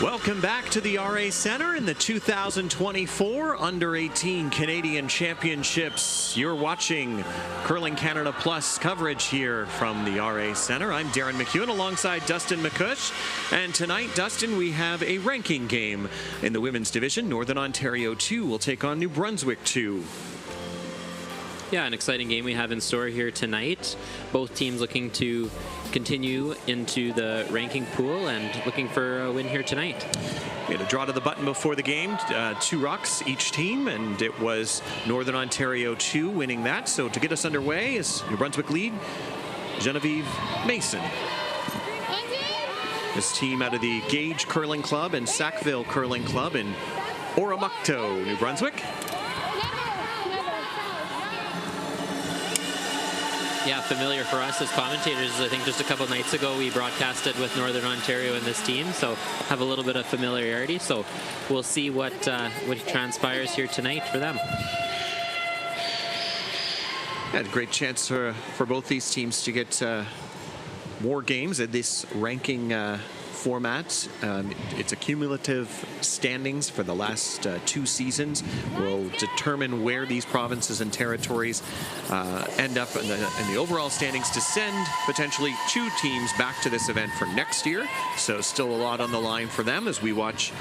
Welcome back to the RA Center in the 2024 Under-18 Canadian Championships. You're watching Curling Canada Plus coverage here from the RA Center. I'm Darren McEwen alongside Dustin McCush. And tonight, Dustin, we have a ranking game in the women's division. Northern Ontario 2 will take on New Brunswick 2. Yeah, an exciting game we have in store here tonight. Both teams looking to continue into the ranking pool and looking for a win here tonight. We had a draw to the button before the game, 2 rocks each team, and it was Northern Ontario 2 winning that. So to get us underway is New Brunswick lead, Genevieve Mason. This team out of the Gage Curling Club and Sackville Curling Club in Oromocto, New Brunswick. Yeah, familiar for us as commentators. I think just a couple nights ago we broadcasted with Northern Ontario and this team, so have a little bit of familiarity. So we'll see what transpires here tonight for them. Yeah, a great chance for both these teams to get more games at this ranking format. It's a cumulative standings for the last 2 seasons. Will determine where these provinces and territories end up in the overall standings to send potentially 2 teams back to this event for next year. So still a lot on the line for them as we watch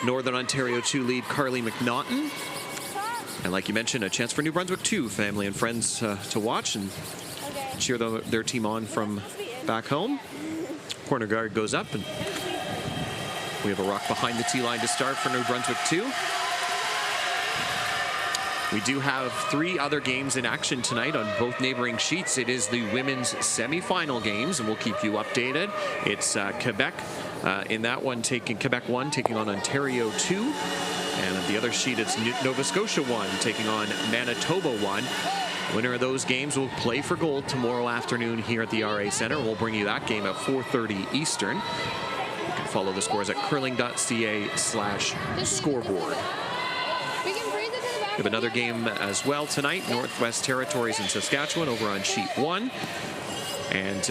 Northern Ontario 2 lead Carly McNaughton. And like you mentioned, a chance for New Brunswick 2 family and friends to watch and cheer their team on from back home. Corner guard goes up, and we have a rock behind the tee line to start for New Brunswick 2. We do have 3 other games in action tonight on both neighboring sheets. It is the women's semifinal games, and we'll keep you updated. It's Quebec in that one, Quebec 1 taking on Ontario 2. And at the other sheet, it's Nova Scotia 1 taking on Manitoba 1. Winner of those games will play for gold tomorrow afternoon here at the RA Center. We'll bring you that game at 4:30 Eastern. You can follow the scores at curling.ca/scoreboard. We have another game as well tonight. Northwest Territories in Saskatchewan over on sheet 1. And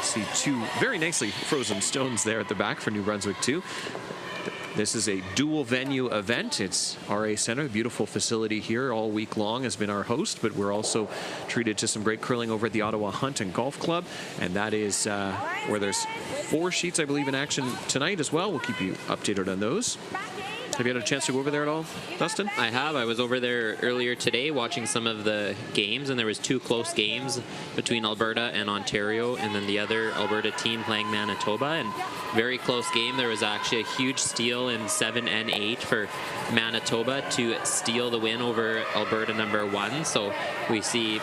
see 2 very nicely frozen stones there at the back for New Brunswick 2. This is a dual venue event. It's RA Center, a beautiful facility here all week long, has been our host, but we're also treated to some great curling over at the Ottawa Hunt and Golf Club, and that is where there's 4 sheets, I believe, in action tonight as well. We'll keep you updated on those. Have you had a chance to go over there at all, Dustin? I have. I was over there earlier today watching some of the games, and there was 2 close games between Alberta and Ontario, and then the other Alberta team playing Manitoba, and very close game. There was actually a huge steal in 7 and 8 for Manitoba to steal the win over Alberta number 1. So we see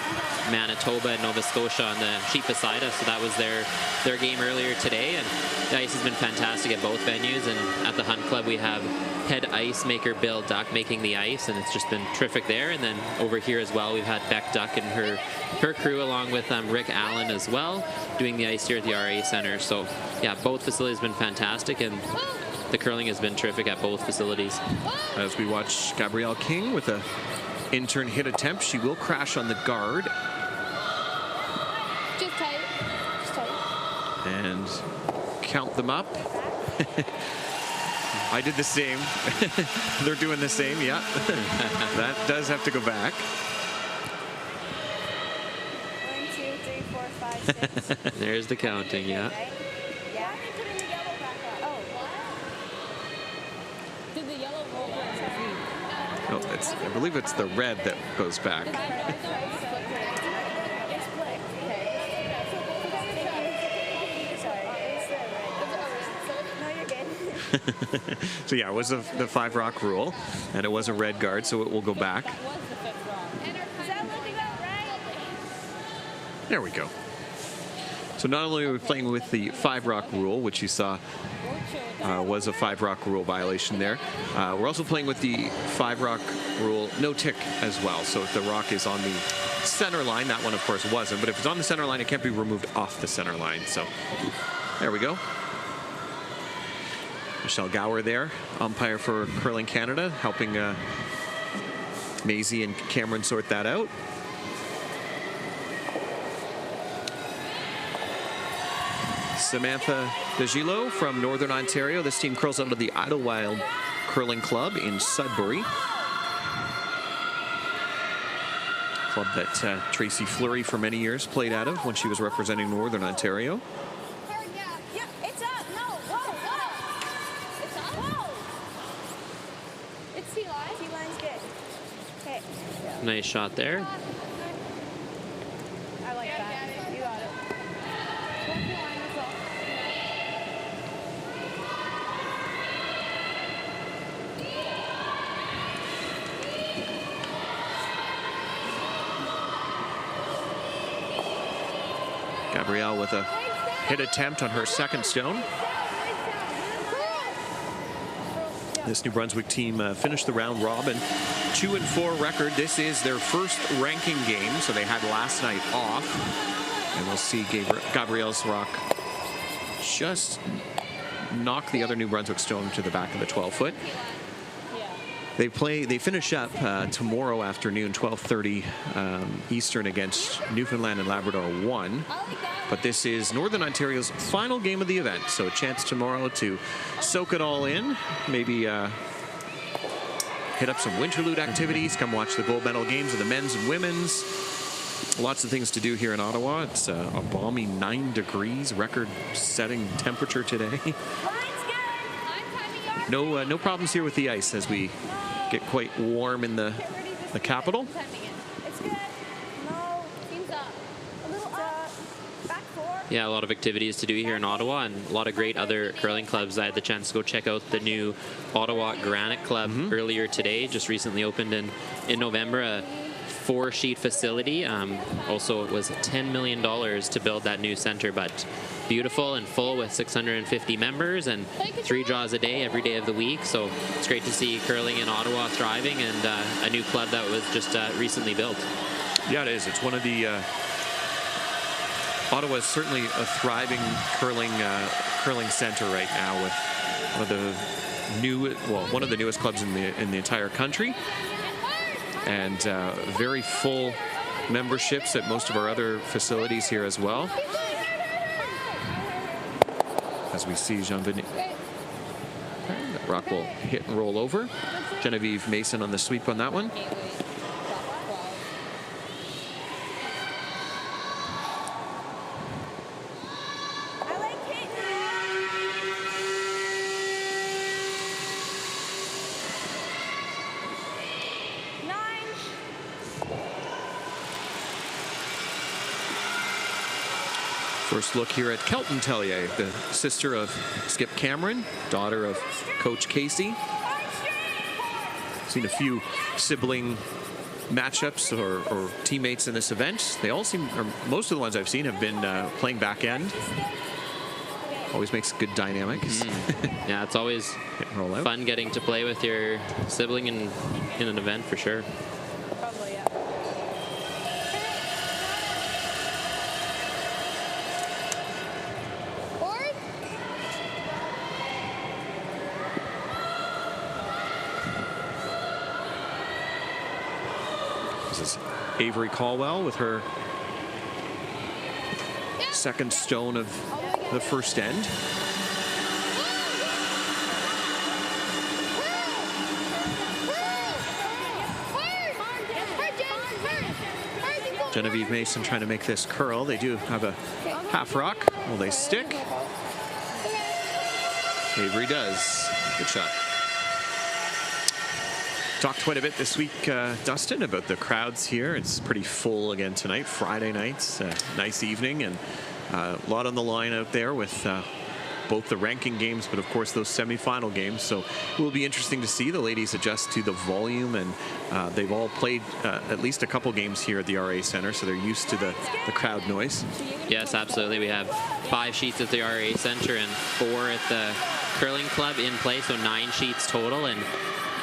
Manitoba and Nova Scotia on the sheet beside us. So that was their game earlier today, and the ice has been fantastic at both venues. And at the Hunt Club we have head ice maker Bill Duck making the ice, and it's just been terrific there. And then over here as well, we've had Beck Duck and her crew along with Rick Allen as well doing the ice here at the RA Center. So yeah, both facilities have been fantastic, and the curling has been terrific at both facilities. As we watch Gabrielle King with a intern hit attempt, she will crash on the guard. Just tight. And count them up. I did the same. They're doing the same, yeah. That does have to go back. 1, 2, 3, 4, 5, 6. There's the counting, yeah. Yeah. Putting the yellow back up. Oh. Did the yellow roll back? Oh, I believe it's the red that goes back. So yeah, it was the 5 rock rule, and it was a red guard, so it will go back. There we go. So not only are we playing with the 5 rock rule, which you saw was a 5 rock rule violation there, we're also playing with the 5 rock rule no tick as well. So if the rock is on the center line, that one of course wasn't, but if it's on the center line, it can't be removed off the center line. So there we go. Michelle Gower there, umpire for Curling Canada, helping Maisie and Cameron sort that out. Samantha DeGilo from Northern Ontario. This team curls out of the Idlewild Curling Club in Sudbury. Club that Tracy Fleury for many years played out of when she was representing Northern Ontario. Yeah, it's up. No, whoa, whoa. It's up. Whoa. It's T-line. T-line's good. Okay. Nice shot there. I like that. You got it. One T-line, that's all. Gabrielle with a hit attempt on her second stone. This New Brunswick team finished the round robin 2-4 record. This is their first ranking game, so they had last night off. And we'll see Gabrielle's rock just knock the other New Brunswick stone to the back of the 12-foot. They finish up tomorrow afternoon, 12:30 Eastern against Newfoundland and Labrador 1. But this is Northern Ontario's final game of the event, so a chance tomorrow to soak it all in. Maybe hit up some Winterlude activities, come watch the gold medal games of the men's and women's. Lots of things to do here in Ottawa. It's a balmy 9 degrees, record-setting temperature today. No problems here with the ice as we get quite warm in the capital. It's good. No, team's up. A little up. Back 4. Yeah, a lot of activities to do here in Ottawa and a lot of great other curling clubs. I had the chance to go check out the new Ottawa Granite Club earlier today, just recently opened in November. A 4-sheet facility. Also, it was $10 million to build that new center, but beautiful and full with 650 members and 3 draws a day every day of the week. So it's great to see curling in Ottawa thriving and a new club that was just recently built. Yeah, it is. It's one of the Ottawa is certainly a thriving curling center right now with one of the newest clubs in the entire country. And very full memberships at most of our other facilities here as well. As we see Jean-Denis. That rock will hit and roll over. Genevieve Mason on the sweep on that one. First look here at Kelton Tellier, the sister of Skip Cameron, daughter of Coach Casey. Seen a few sibling matchups or teammates in this event. They all seem, or most of the ones I've seen have been playing back end. Always makes good dynamics. Yeah, it's always fun getting to play with your sibling in an event for sure. Probably, yeah. This is Avery Caldwell with her second stone of the first end. Genevieve Mason trying to make this curl. They do have a half rock. Will they stick? Avery does. Good shot. Talked quite a bit this week, Dustin, about the crowds here. It's pretty full again tonight, Friday nights. Nice evening, and a lot on the line out there with both the ranking games, but of course those semifinal games. So it will be interesting to see the ladies adjust to the volume, and they've all played at least a couple games here at the RA Center, so they're used to the crowd noise. Yes, absolutely. We have 5 sheets at the RA Center and 4 at the Curling Club in play, so 9 sheets total, and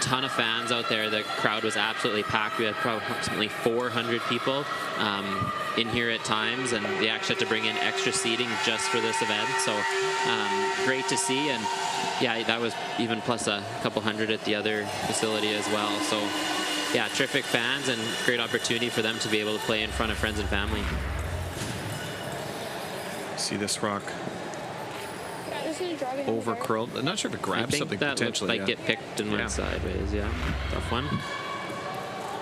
ton of fans out there. The crowd was absolutely packed. We had approximately 400 people in here at times, and they actually had to bring in extra seating just for this event. So great to see, and yeah, that was even plus a couple hundred at the other facility as well. So yeah, terrific fans and great opportunity for them to be able to play in front of friends and family. See this rock over curled. I'm not sure if it I grabs think something that looks potentially. like it picked and Yeah. went sideways. Yeah, tough one.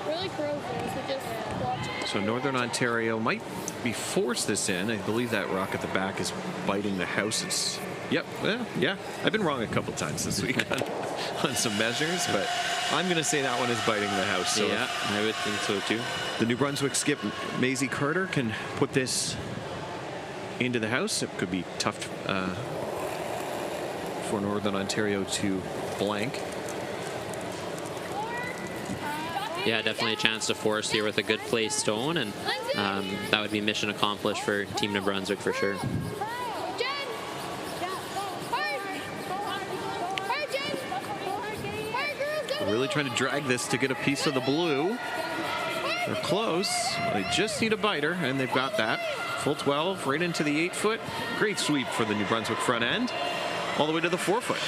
Really curls it, so just watch it. So Northern Ontario might be forced this in. I believe that rock at the back is biting the house. Yep, well, yeah. I've been wrong a couple times this week on some measures, but I'm going to say that one is biting the house. So Yeah, I would think so too. the New Brunswick skip, Maisie Carter, can put this into the house. It could be tough for Northern Ontario to blank. Yeah, definitely a chance to force here with a good placed stone, and that would be mission accomplished for Team New Brunswick for sure. Really trying to drag this to get a piece of the blue. They're close. They just need a biter, and they've got that. Full 12, right into the 8-foot. Great sweep for the New Brunswick front end, all the way to the 4-foot.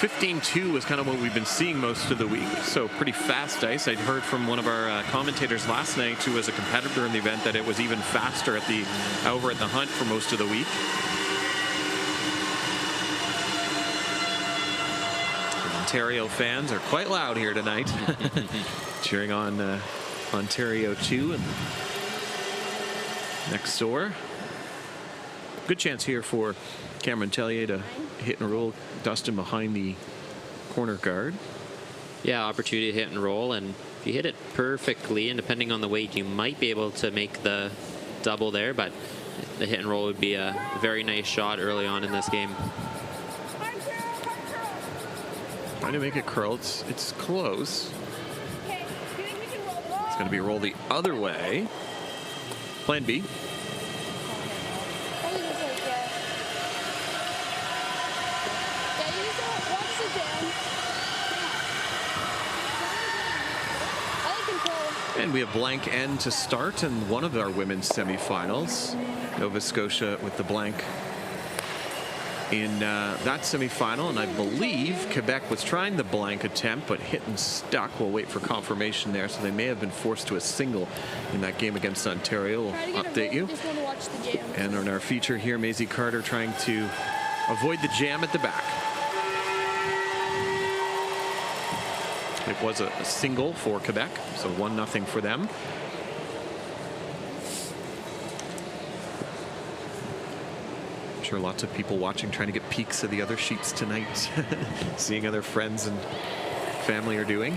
15-2 is kind of what we've been seeing most of the week, so pretty fast ice. I'd heard from one of our commentators last night, who was a competitor in the event, that it was even faster over at the Hunt for most of the week. Ontario fans are quite loud here tonight, cheering on Ontario 2 and next door. Good chance here for Cameron Tellier to hit and roll Dustin behind the corner guard. Yeah, opportunity to hit and roll, and if you hit it perfectly, and depending on the weight, you might be able to make the double there, but the hit and roll would be a very nice shot early on in this game. Trying to make it curl. It's close. It's going to be rolled the other way. Plan B. And we have blank end to start in one of our women's semifinals. Nova Scotia with the blank in that semifinal, and I believe Quebec was trying the blank attempt but hit and stuck. We'll wait for confirmation there, so they may have been forced to a single in that game against Ontario. We'll update you. And on our feature here, Maisie Carter trying to avoid the jam at the back. It was a single for Quebec, so 1-0 for them. I'm sure lots of people watching, trying to get peeks of the other sheets tonight, seeing other friends and family are doing.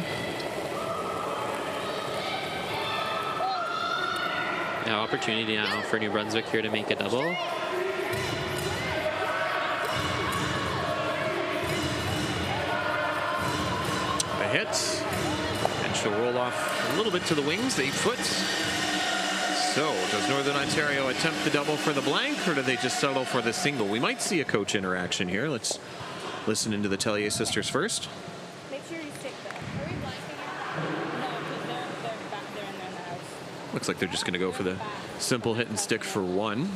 Yeah, opportunity now for New Brunswick here to make a double. A hit, and she'll roll off a little bit to the wings, 8 foot. So, does Northern Ontario attempt the double for the blank, or do they just settle for the single? We might see a coach interaction here. Let's listen into the Tellier sisters first. Make sure you stick though. Are we blanking? No, because they're back there and they're in the house. Looks like they're just going to go for the simple hit and stick for one.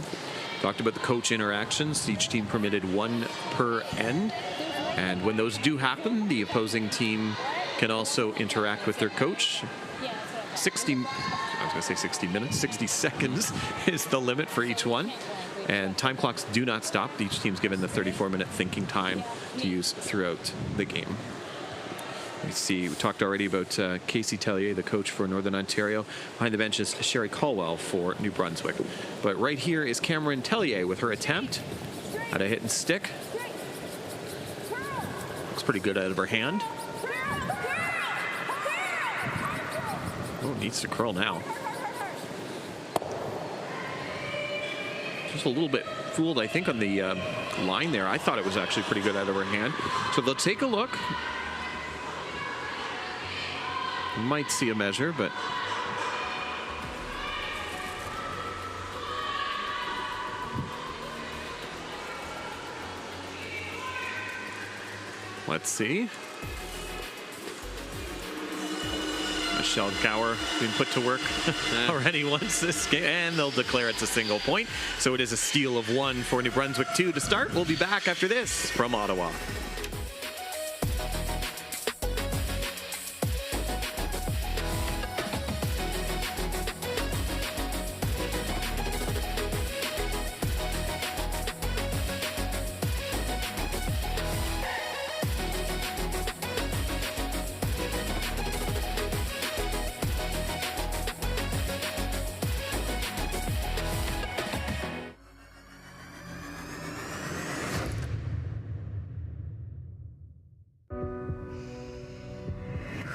Talked about the coach interactions. Each team permitted 1 per end. And when those do happen, the opposing team can also interact with their coach. 60 minutes, 60 seconds is the limit for each one. And time clocks do not stop. Each team's given the 34-minute thinking time to use throughout the game. We see, we talked already about Casey Tellier, the coach for Northern Ontario. Behind the bench is Sherry Caldwell for New Brunswick. But right here is Cameron Tellier with her attempt at a hit and stick. Looks pretty good out of her hand. Oh, needs to curl now. Just a little bit fooled, I think, on the line there. I thought it was actually pretty good out of her hand. So they'll take a look. Might see a measure, but let's see. Michelle Gower being put to work already once this game, and they'll declare it's a single point. So it is a steal of 1 for New Brunswick 2 to start. We'll be back after this from Ottawa.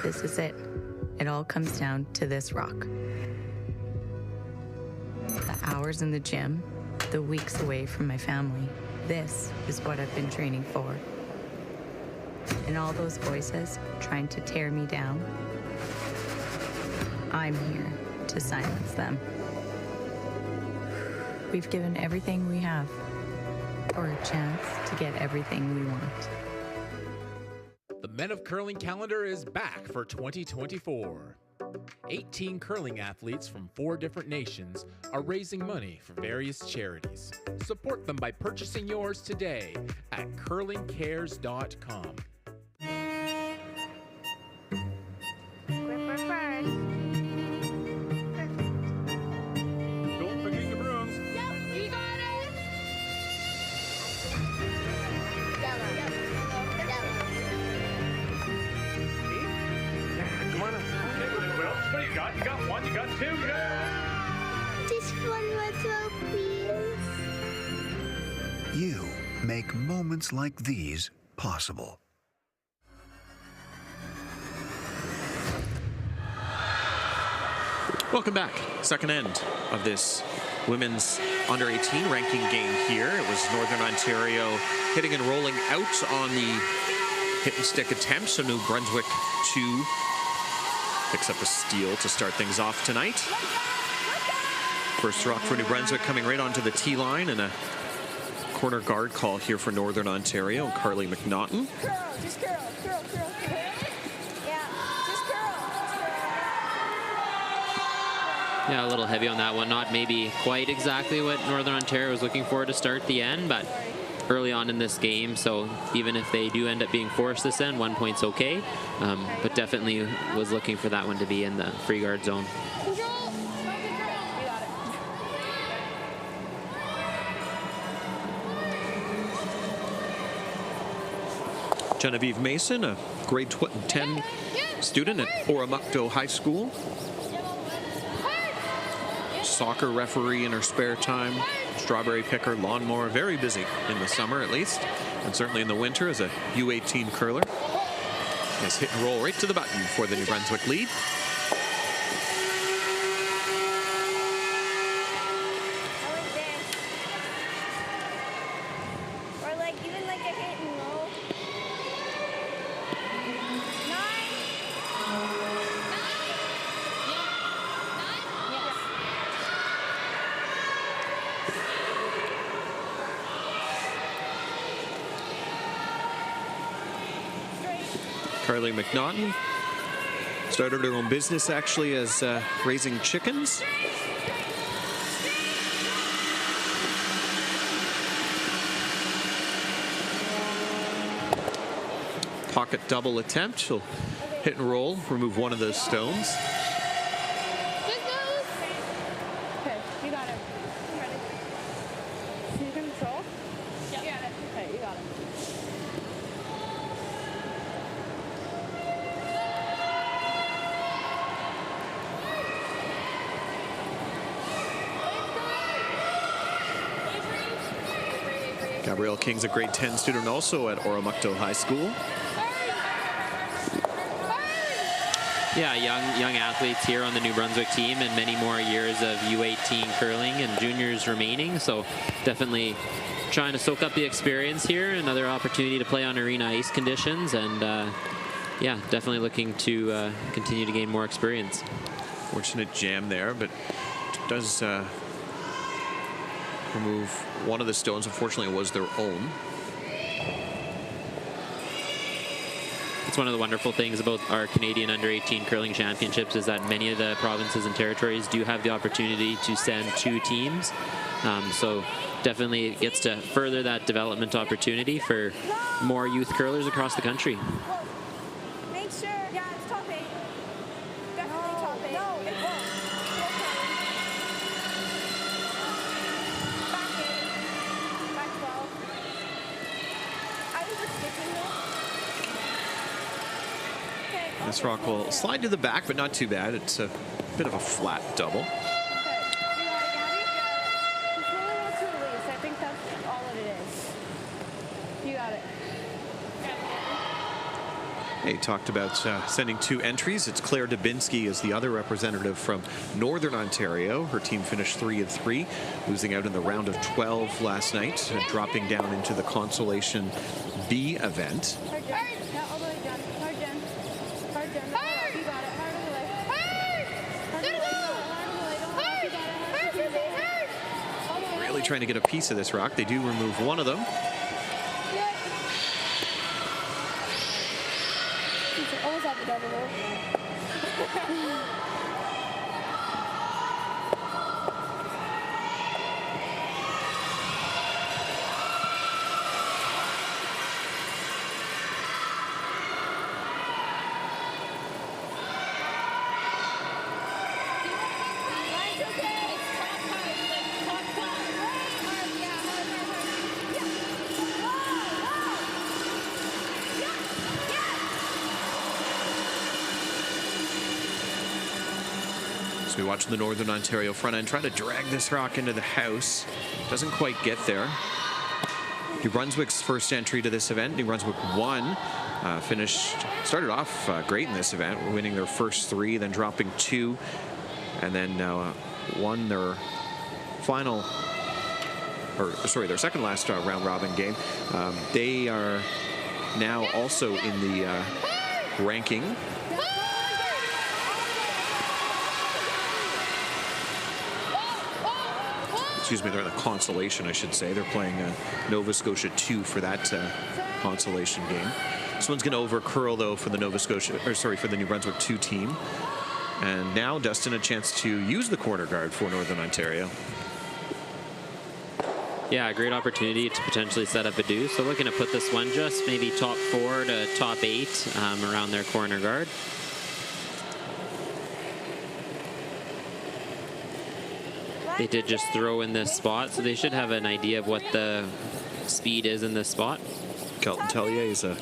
This is it. It all comes down to this rock. The hours in the gym, the weeks away from my family. This is what I've been training for. And all those voices trying to tear me down, I'm here to silence them. We've given everything we have for a chance to get everything we want. The Men of Curling calendar is back for 2024. 18 curling athletes from 4 different nations are raising money for various charities. Support them by purchasing yours today at curlingcares.com. Don't forget the brooms. Yep, you got it. Come on up. Well, what do you got? You got 1, you got 2, you got... Just one more throw, please. You make moments like these possible. Welcome back. Second end of this women's under-18 ranking game here. It was Northern Ontario hitting and rolling out on the hit and stick attempt. So New Brunswick 2 picks up a steal to start things off tonight. First rock for New Brunswick coming right onto the tee line, and a corner guard call here for Northern Ontario, Carly McNaughton. Curl, just curl, curl, curl, curl. Yeah, just curl. Yeah, a little heavy on that one. Not maybe quite exactly what Northern Ontario was looking for to start the end, but early on in this game, so even if they do end up being forced this end, 1 point's okay. But definitely was looking for that one to be in the free guard zone. Control. You got it. Genevieve Mason, a grade 10 student at Oromocto High School. Soccer referee in her spare time, strawberry picker, lawnmower, very busy in the summer at least, and certainly in the winter as a U18 curler. Nice hit and roll right to the button for the New Brunswick lead. I like this. Or like even like a hit and roll. 9. 9? Yes. Carly McNaughton started her own business actually as raising chickens. Pocket double attempt. She'll hit and roll, remove one of those stones. Okay, you got it. I'm ready. Can you control? Yeah. You got it. Okay, you got it. Gabrielle King's a grade 10 student also at Oromocto High School. Yeah, young athletes here on the New Brunswick team, and many more years of U18 curling and juniors remaining. So definitely trying to soak up the experience here. Another opportunity to play on arena ice conditions, and yeah, definitely looking to continue to gain more experience. Fortunate jam there, but does remove one of the stones. Unfortunately, it was their own. It's one of the wonderful things about our Canadian Under-18 Curling Championships is that many of the provinces and territories do have the opportunity to send 2 teams. So definitely it gets to further that development opportunity for more youth curlers across the country. Make sure. Yeah, it's top 8. Definitely top 8. No, it won't. Back 8. Back 12. I was just sticking there. Okay. This rock will slide to the back, but not too bad. It's a bit of a flat double. Okay. You got it, Gabby? Just really want to release. I think that's all that it is. You got it. Hey, talked about sending 2 entries. It's Claire Dubinsky is the other representative from Northern Ontario. Her team finished 3-3, losing out in the round of 12 last night, dropping down into the Consolation B event. Hard, Jen. Not all the way down. Hard, Jen. Hard, Jen. Hard. You got it. Hard all the way. Hard. Hard all the way. Hard all the way. Don't hard. You got it. Hard. Hard. Hard. Really trying to get a piece of this rock. They do remove one of them. Almost at the double roll. So we watch the Northern Ontario front end try to drag this rock into the house. Doesn't quite get there. New Brunswick's first entry to this event. New Brunswick won. Started off great in this event, winning their first 3, then dropping 2, and then won their their second last round robin game. They are now also in the ranking. Excuse me, they're in the Consolation, I should say. They're playing Nova Scotia 2 for that Consolation game. This one's going to overcurl, though, for the for the New Brunswick 2 team. And now Dustin a chance to use the corner guard for Northern Ontario. Yeah, a great opportunity to potentially set up a deuce. So looking to put this one just maybe top 4 to top 8 around their corner guard. They did just throw in this spot, so they should have an idea of what the speed is in this spot. Kelton Tellier is a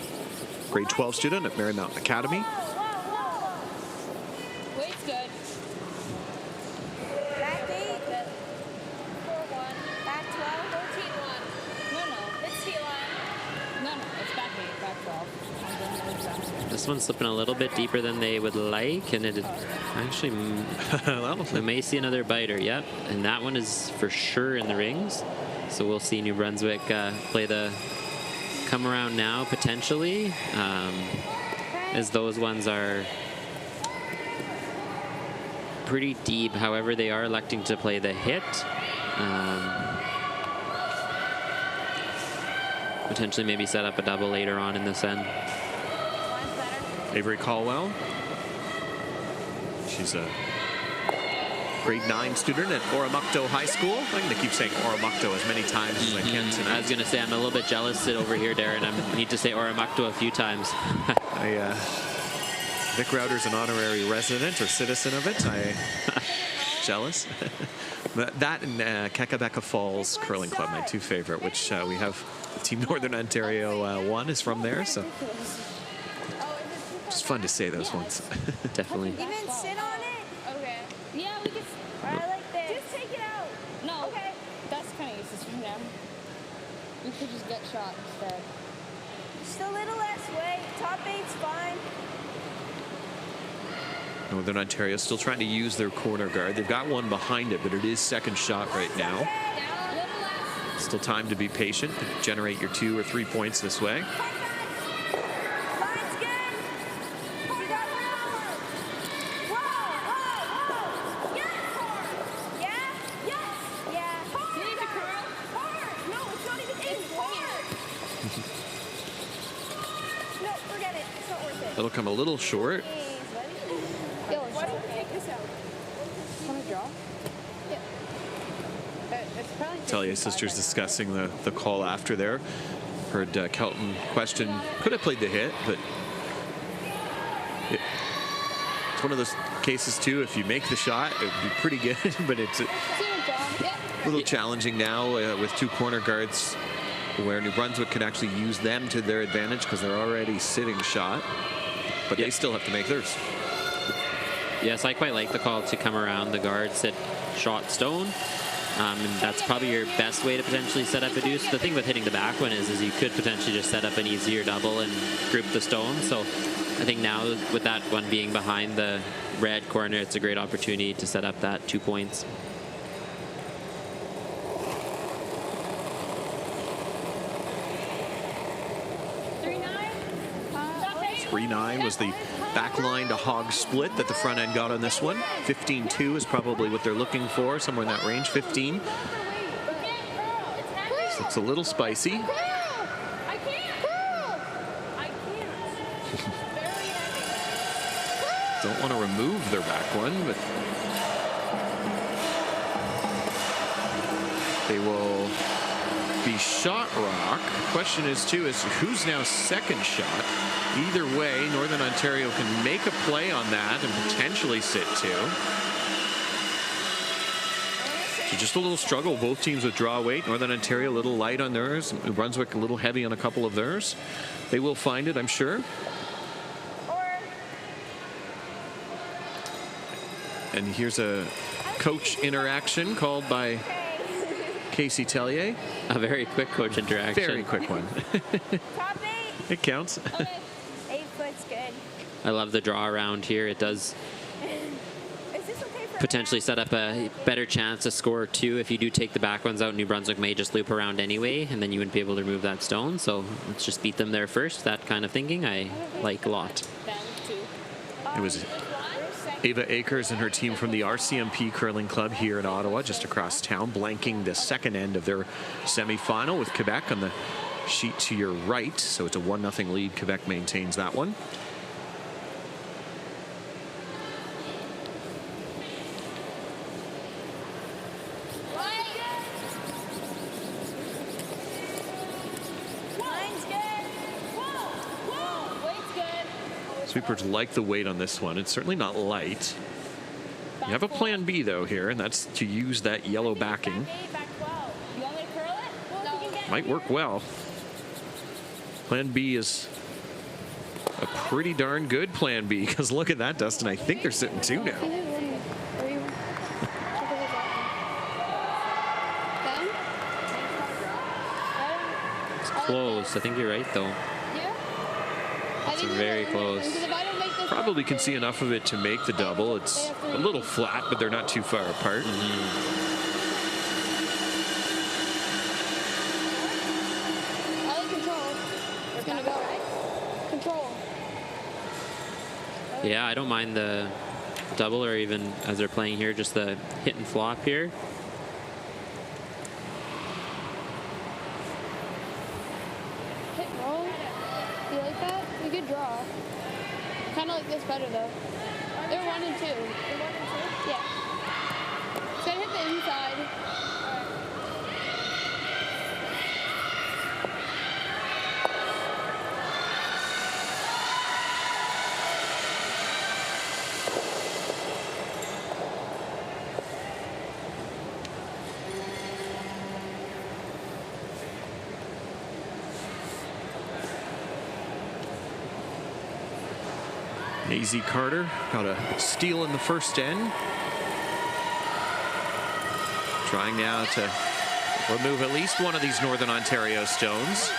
grade 12 student at Marymount Academy. Weight's good. Back 8. 4-1. Back 12. 14-1. No, it's T-line. No, it's back 8. Back 12. This one's slipping a little bit deeper than they would like, and it actually we may see another biter. Yep, and that one is for sure in the rings. So we'll see New Brunswick play the come around now potentially, as those ones are pretty deep. However, they are electing to play the hit. Potentially maybe set up a double later on in this end. Avery Caldwell. She's a grade 9 student at Oromocto High School. I'm going to keep saying Oromocto as many times as I can tonight. I was going to say, I'm a little bit jealous sit over here, Darren. I need to say Oromocto a few times. Vic Router's an honorary resident or citizen of it. Jealous. That and Kakabeka Falls Curling Club, my 2 favorite, which we have Team Northern Ontario 1 is from there, so it's fun to say those ones. Definitely. Even sit on it? Okay. Yeah, we can. I like this. Just take it out. No. Okay. That's kind of useless for them. We could just get shot instead. Just a little less weight. Top 8's fine. Northern Ontario still trying to use their corner guard. They've got one behind it, but it is second shot right now. Still time to be patient. Generate your 2 or 3 points this way. That'll come a little short. Tellier sisters discussing the call after there. Heard Kelton question, could have played the hit, but it's one of those cases too, if you make the shot, it would be pretty good, but it's a little challenging now with 2 corner guards where New Brunswick can actually use them to their advantage because they're already sitting shot, but they still have to make theirs. Yes, I quite like the call to come around the guard, sit shot stone. And that's probably your best way to potentially set up a deuce. The thing with hitting the back one is you could potentially just set up an easier double and group the stones. So I think now with that one being behind the red corner, it's a great opportunity to set up that 2 points. 3-9 was the back line to hog split that the front end got on this one. 15-2 is probably what they're looking for, somewhere in that range, 15. So it's a little spicy. Don't want to remove their back one, but they will be shot rock. Question is, too, is who's now second shot? Either way, Northern Ontario can make a play on that and potentially sit two. So just a little struggle. Both teams with draw weight. Northern Ontario a little light on theirs. New Brunswick a little heavy on a couple of theirs. They will find it, I'm sure. And here's a coach interaction called by Casey Tellier. A very quick coach interaction. Very quick one. Top 8. It counts. Okay. 8 foot's good. I love the draw around here. It does Is this okay for potentially set up a better chance to score 2. If you do take the back ones out, New Brunswick may just loop around anyway, and then you wouldn't be able to remove that stone. So let's just beat them there first. That kind of thinking I like a lot. It was Ava Akers and her team from the RCMP Curling Club here in Ottawa, just across town, blanking the second end of their semifinal with Quebec on the sheet to your right. So it's a 1-0 lead. Quebec maintains that one. Sweepers like the weight on this one. It's certainly not light. You have a plan B, though, here, and that's to use that yellow backing. Might work well. Plan B is a pretty darn good plan B, because look at that, Dustin. I think they're sitting 2 now. It's close. I think you're right, though. It's very close. Probably can see enough of it to make the double. It's a little flat, but they're not too far apart. Yeah, I don't mind the double, or even as they're playing here, just the hit and flop here. Hit roll. You like that? You could draw. Kind of like this better though. They're 1 and 2. They're 1 and 2? Yeah. So I hit the inside. Maisie Carter got a steal in the first end. Trying now to remove at least one of these Northern Ontario stones.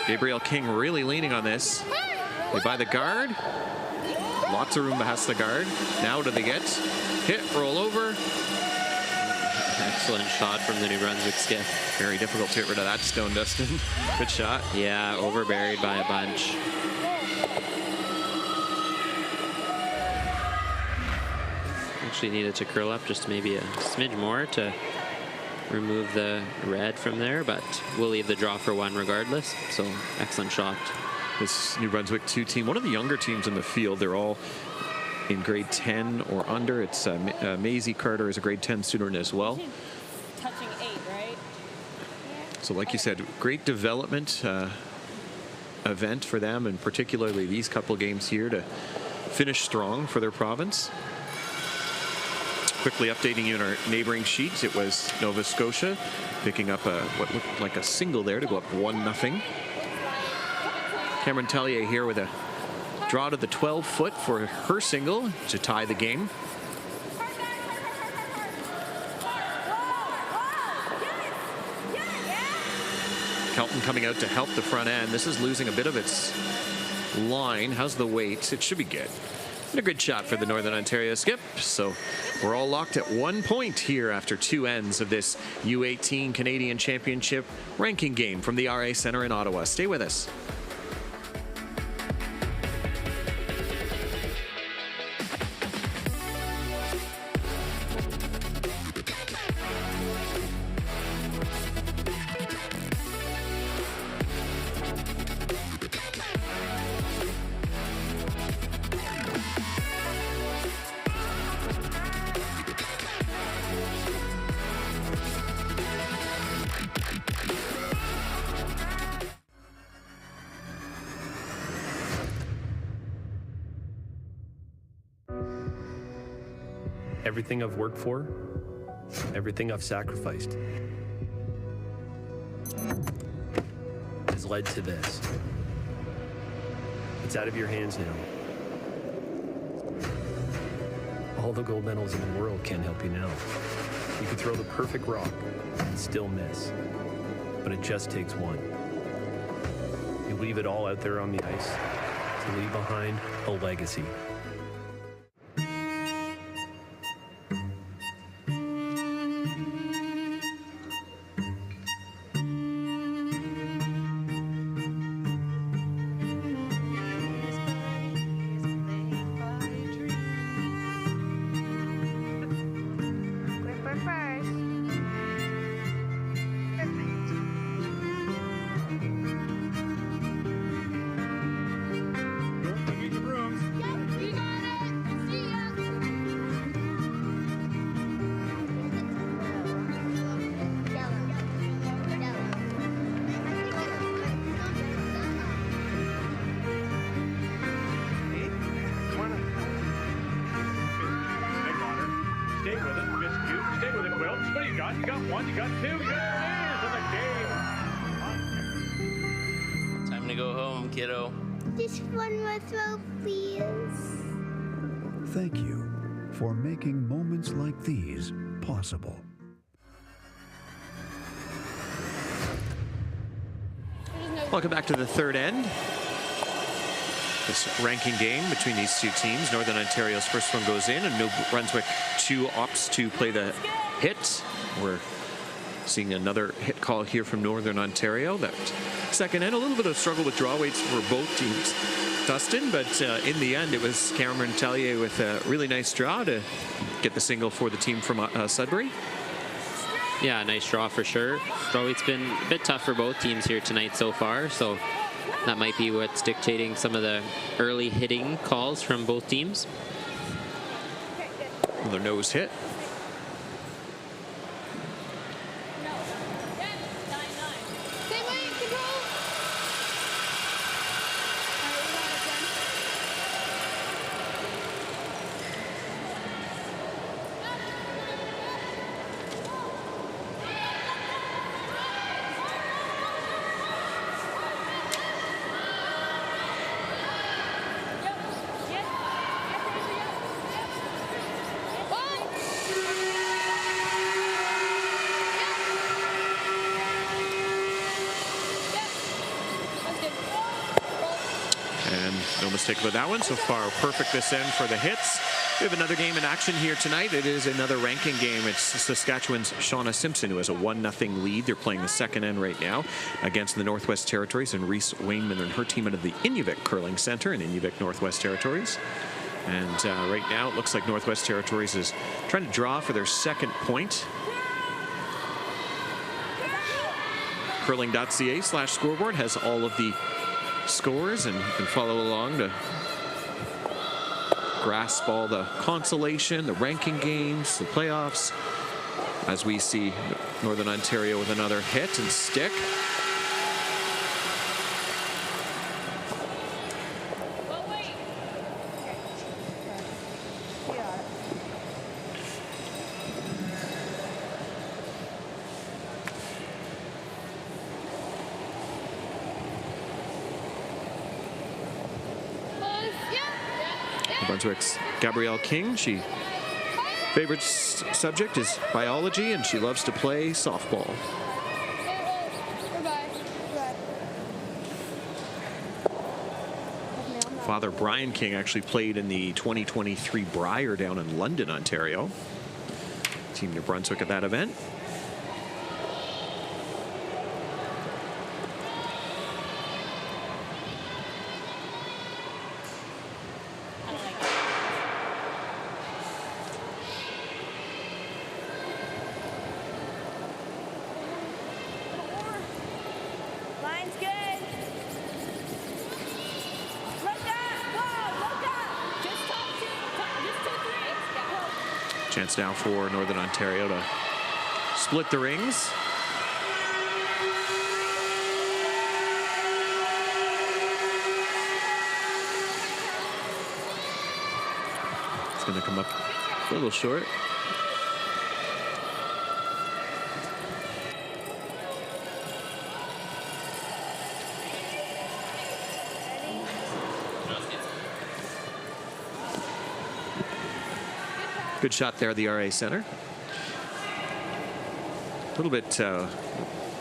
Gabrielle King really leaning on this. They buy the guard. Lots of room past the guard. Now what do they get? Hit, roll over. Excellent shot from the New Brunswick skiff. Very difficult to get rid of that stone, Dustin. Good shot. Yeah, overburied by a bunch. Actually needed to curl up just maybe a smidge more to remove the red from there, but we'll leave the draw for 1 regardless. So excellent shot. This New Brunswick 2 team, one of the younger teams in the field. They're all in grade 10 or under. It's Maisie Carter is a grade 10 student as well. Touching 8, right? So like you said, great development event for them, and particularly these couple games here to finish strong for their province. Quickly updating you on our neighboring sheets, it was Nova Scotia picking up what looked like a single there to go up 1-0. Cameron Tellier here with a draw to the 12-foot for her single to tie the game. Kelton coming out to help the front end. This is losing a bit of its line. How's the weight? It should be good. And a good shot for the Northern Ontario skip. So we're all locked at 1 point here after 2 ends of this U18 Canadian Championship ranking game from the RA Centre in Ottawa. Stay with us. Everything I've worked for, everything I've sacrificed has led to this. It's out of your hands now. All the gold medals in the world can't help you now. You can throw the perfect rock and still miss, but it just takes one. You leave it all out there on the ice to leave behind a legacy. You got one, you got two, you got for the game. Time to go home, kiddo. Just one more throw, please. Thank you for making moments like these possible. Welcome back to the third end. This ranking game between these two teams. Northern Ontario's first one goes in, and New Brunswick 2 opts to play the hit. We're seeing another hit call here from Northern Ontario. That second end, a little bit of struggle with draw weights for both teams, Dustin, but in the end it was Cameron Tellier with a really nice draw to get the single for the team from Sudbury. Yeah, nice draw for sure. Draw weight's been a bit tough for both teams here tonight so far, so that might be what's dictating some of the early hitting calls from both teams. Another nose hit. No mistake about that one. So far, perfect this end for the hits. We have another game in action here tonight. It is another ranking game. It's Saskatchewan's Shauna Simpson, who has a 1-0 lead. They're playing the second end right now against the Northwest Territories and Reese Wainman and her team out of the Inuvik Curling Center in Inuvik, Northwest Territories. And right now, it looks like Northwest Territories is trying to draw for their second point. Curling.ca/scoreboard has all of the scores, and you can follow along to grasp all the consolation, the ranking games, the playoffs, as we see Northern Ontario with another hit and stick. Brunswick's Gabrielle King. She favorite subject is biology, and she loves to play softball. father, Brian King, actually played in the 2023 Brier down in London, Ontario. Team New Brunswick at that event. Line's good. Look up. Whoa, look up. Just top two, Chance now for Northern Ontario to split the rings. It's going to come up a little short. Good shot there at the RA Center. A little bit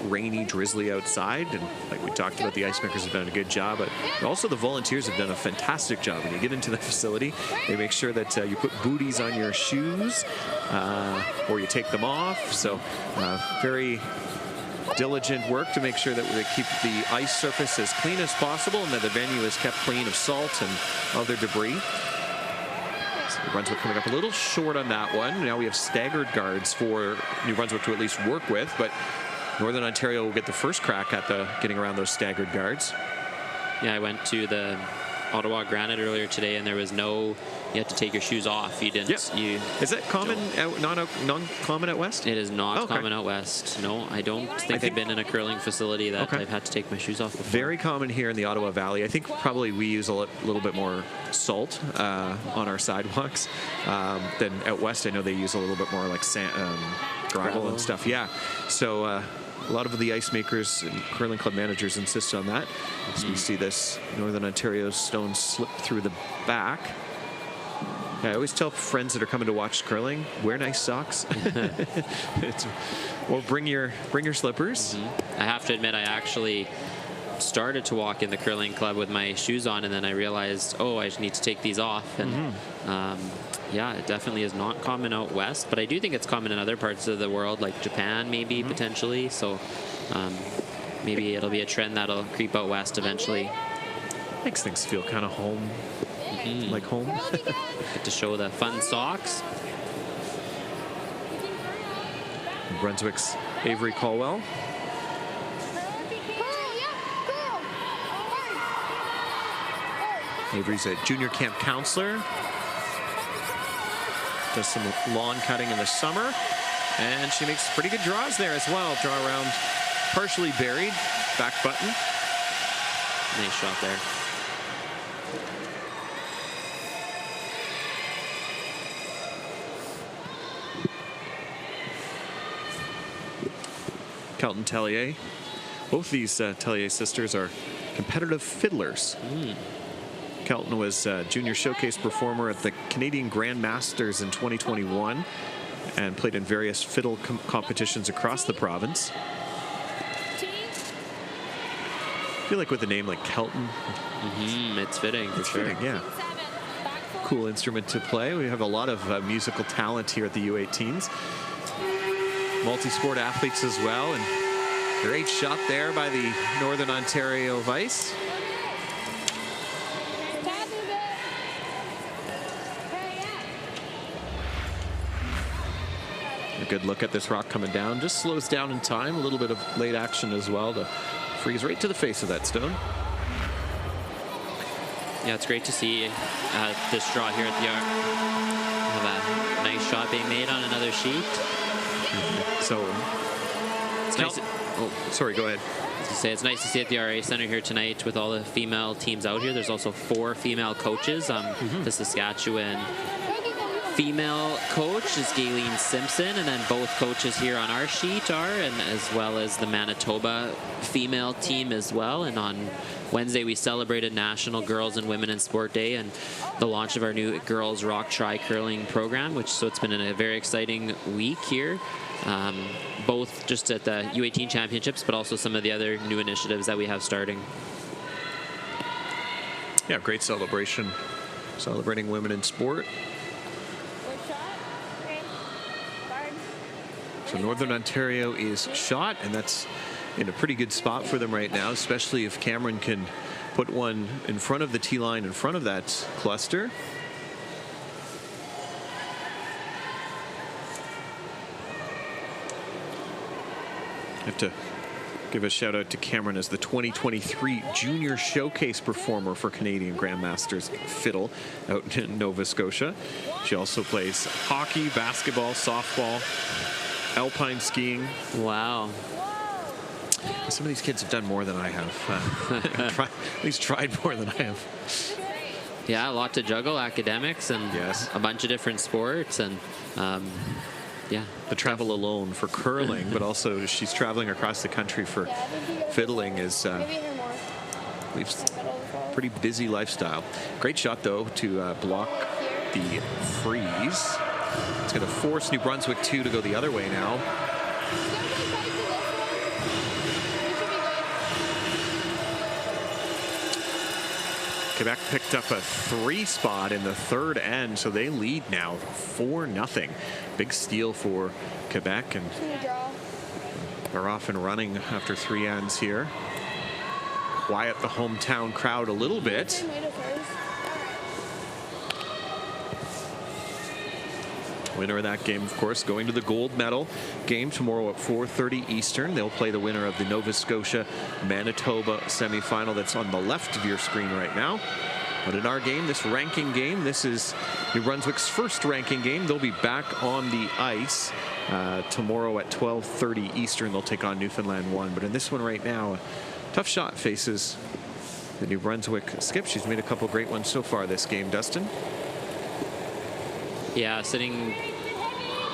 rainy, drizzly outside, and like we talked about, the ice makers have done a good job, but also the volunteers have done a fantastic job. When you get into the facility, they make sure that you put booties on your shoes or you take them off. So very diligent work to make sure that we keep the ice surface as clean as possible and that the venue is kept clean of salt and other debris. New Brunswick coming up a little short on that one. Now we have staggered guards for New Brunswick to at least work with, but Northern Ontario will get the first crack at getting around those staggered guards. Yeah, I went to the Ottawa Granite earlier today, and there was no, you had to take your shoes off. You didn't. Yep. Is that common, non-common out west? It is not common out west. No, I don't think I've been in a curling facility that I've had to take my shoes off before. Very common here in the Ottawa Valley. I think probably we use a little bit more salt on our sidewalks than out west. I know they use a little bit more like gravel and stuff. Yeah. So a lot of the ice makers and curling club managers insist on that. So we see this Northern Ontario stone slip through the back. I always tell friends that are coming to watch curling, wear nice socks. Or bring your slippers. I have to admit, I actually started to walk in the curling club with my shoes on, and then I realized, oh, I just need to take these off. And yeah, it definitely is not common out west, but I do think it's common in other parts of the world, like Japan, maybe potentially. So maybe it'll be a trend that'll creep out west eventually. Makes things feel kind of home, like home. Get to show the fun socks. New Brunswick's Avery Caldwell. Avery's a junior camp counselor. Does some lawn cutting in the summer. And she makes pretty good draws there as well. Draw around partially buried. Back button. Nice shot there. Kelton Tellier. Both these Tellier sisters are competitive fiddlers. Kelton was a junior showcase performer at the Canadian Grand Masters in 2021 and played in various fiddle competitions across the province. I feel like with a name like Kelton, it's fitting for sure. Fitting, yeah. Cool instrument to play. We have a lot of musical talent here at the U18s. Multi-sport athletes as well, and great shot there by the Northern Ontario Vice. A good look at this rock coming down. Just slows down in time. A little bit of late action as well to freeze right to the face of that stone. Yeah, it's great to see this draw here at the yard. Have a nice shot being made on another sheet. So it's nice. Oh, sorry, go ahead. It's nice to see at the RA Center here tonight with all the female teams out here. There's also 4 female coaches. The Saskatchewan female coach is Gayleen Simpson, and then both coaches here on our sheet are, and as well as the Manitoba female team as well. And on Wednesday we celebrated National Girls and Women in Sport Day and the launch of our new Girls Rock Tri Curling program, so it's been a very exciting week here. Both just at the U18 Championships, but also some of the other new initiatives that we have starting. Yeah, great celebration. Celebrating women in sport. So Northern Ontario is shot, and that's in a pretty good spot for them right now, especially if Cameron can put one in front of the tee line, in front of that cluster. I have to give a shout out to Cameron as the 2023 Junior Showcase performer for Canadian Grandmasters Fiddle out in Nova Scotia. She also plays hockey, basketball, softball, alpine skiing. Wow. Some of these kids have done more than I have. At least tried more than I have. Yeah, a lot to juggle, academics and a bunch of different sports. And yeah. The travel alone for curling, but also she's traveling across the country for fiddling is pretty busy lifestyle. Great shot, though, to block the freeze. It's going to force New Brunswick 2 to go the other way now. Quebec picked up a 3 spot in the third end, so they lead now 4-0. Big steal for Quebec, and they're off and running after 3 ends here. Quiet the hometown crowd a little bit. Winner of that game, of course, going to the gold medal game tomorrow at 4:30 Eastern. They'll play the winner of the Nova Scotia-Manitoba semifinal that's on the left of your screen right now. But in our game, this ranking game, this is New Brunswick's first ranking game. They'll be back on the ice tomorrow at 12:30 Eastern. They'll take on Newfoundland 1. But in this one right now, a tough shot faces the New Brunswick skip. She's made a couple great ones so far this game, Dustin. Yeah, sitting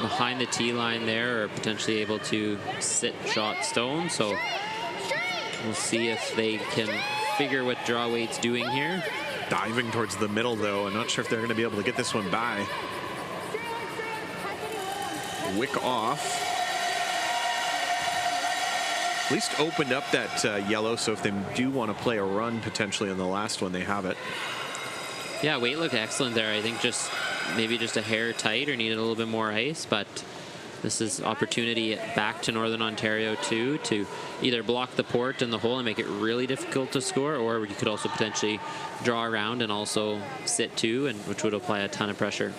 behind the tee line there, or potentially able to sit shot stone. So we'll see if they can figure what draw weight's doing here. Diving towards the middle, though. I'm not sure if they're going to be able to get this one by. Wick off. At least opened up that yellow, so if they do want to play a run potentially on the last one, they have it. Yeah, weight looked excellent there. I think just maybe just a hair tight or needed a little bit more ice, but this is opportunity back to Northern Ontario too, to either block the port in the hole and make it really difficult to score, or you could also potentially draw around and also sit too, and which would apply a ton of pressure.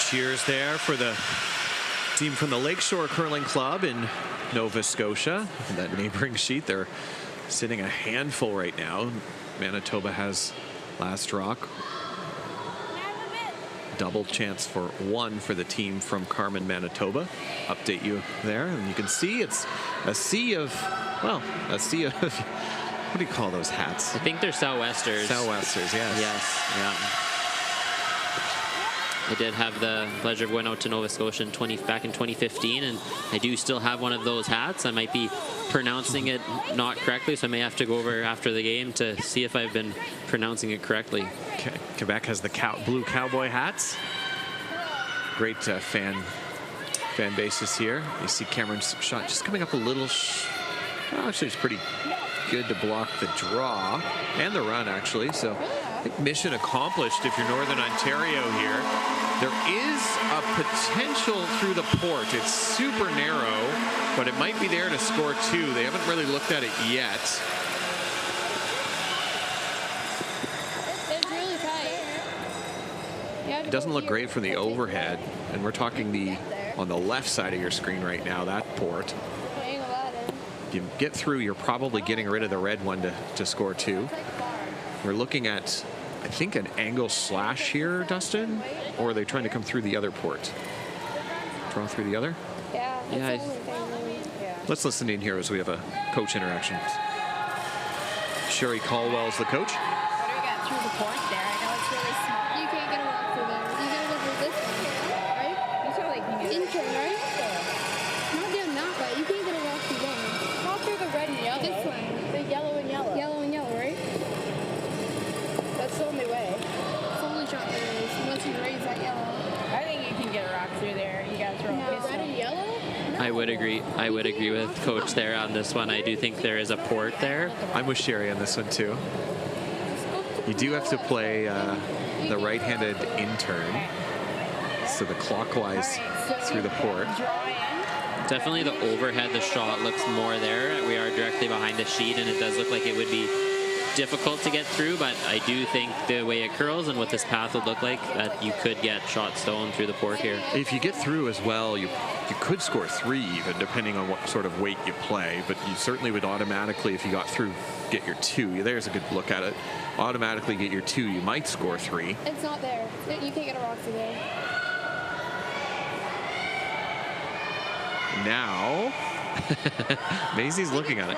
Cheers there for the team from the Lakeshore Curling Club in Nova Scotia. That neighboring sheet, they're sitting a handful right now. Manitoba has last rock. Double chance for 1 for the team from Carman, Manitoba. Update you there, and you can see it's a sea of, well, a sea of, what do you call those hats? I think they're sou'westers. Sou'westers, yes. Yes, yeah. I did have the pleasure of going out to Nova Scotia back in 2015, and I do still have one of those hats. I might be pronouncing it not correctly, so I may have to go over after the game to see if I've been pronouncing it correctly. Okay. Quebec has the blue cowboy hats. Great fan bases here. You see Cameron's shot just coming up a little. Actually, it's pretty good to block the draw and the run, actually. So I think mission accomplished if you're Northern Ontario here. There is a potential through the port. It's super narrow, but it might be there to score 2. They haven't really looked at it yet. It's really tight. It doesn't look great from the overhead, and we're talking on the left side of your screen right now, that port. If you get through, you're probably getting rid of the red one to score 2. We're looking at, I think, an angle slash here, Dustin? Or are they trying to come through the other port? Draw through the other? Yeah. Let's listen in here as we have a coach interaction. Sherry Caldwell's the coach. How do we get through the port there? I know it's really small. You can't get a walk through there. You gotta go through this one, right? You saw like intern, right? Not down that way. You can't get a walk through there. Not through the I would agree with Coach there on this one. I do think there is a port there. I'm with Sherry on this one too. You do have to play the right-handed in-turn, so the clockwise through the port. Definitely the overhead, the shot looks more there. We are directly behind the sheet, and it does look like it would be difficult to get through, but I do think the way it curls and what this path would look like, that you could get shot stone through the port here. If you get through as well, you could score 3 even, depending on what sort of weight you play, but you certainly would automatically, if you got through, get your 2. There's a good look at it. Automatically get your 2. You might score 3. It's not there. You can't get a rock through there. Now, Maisie's looking at it.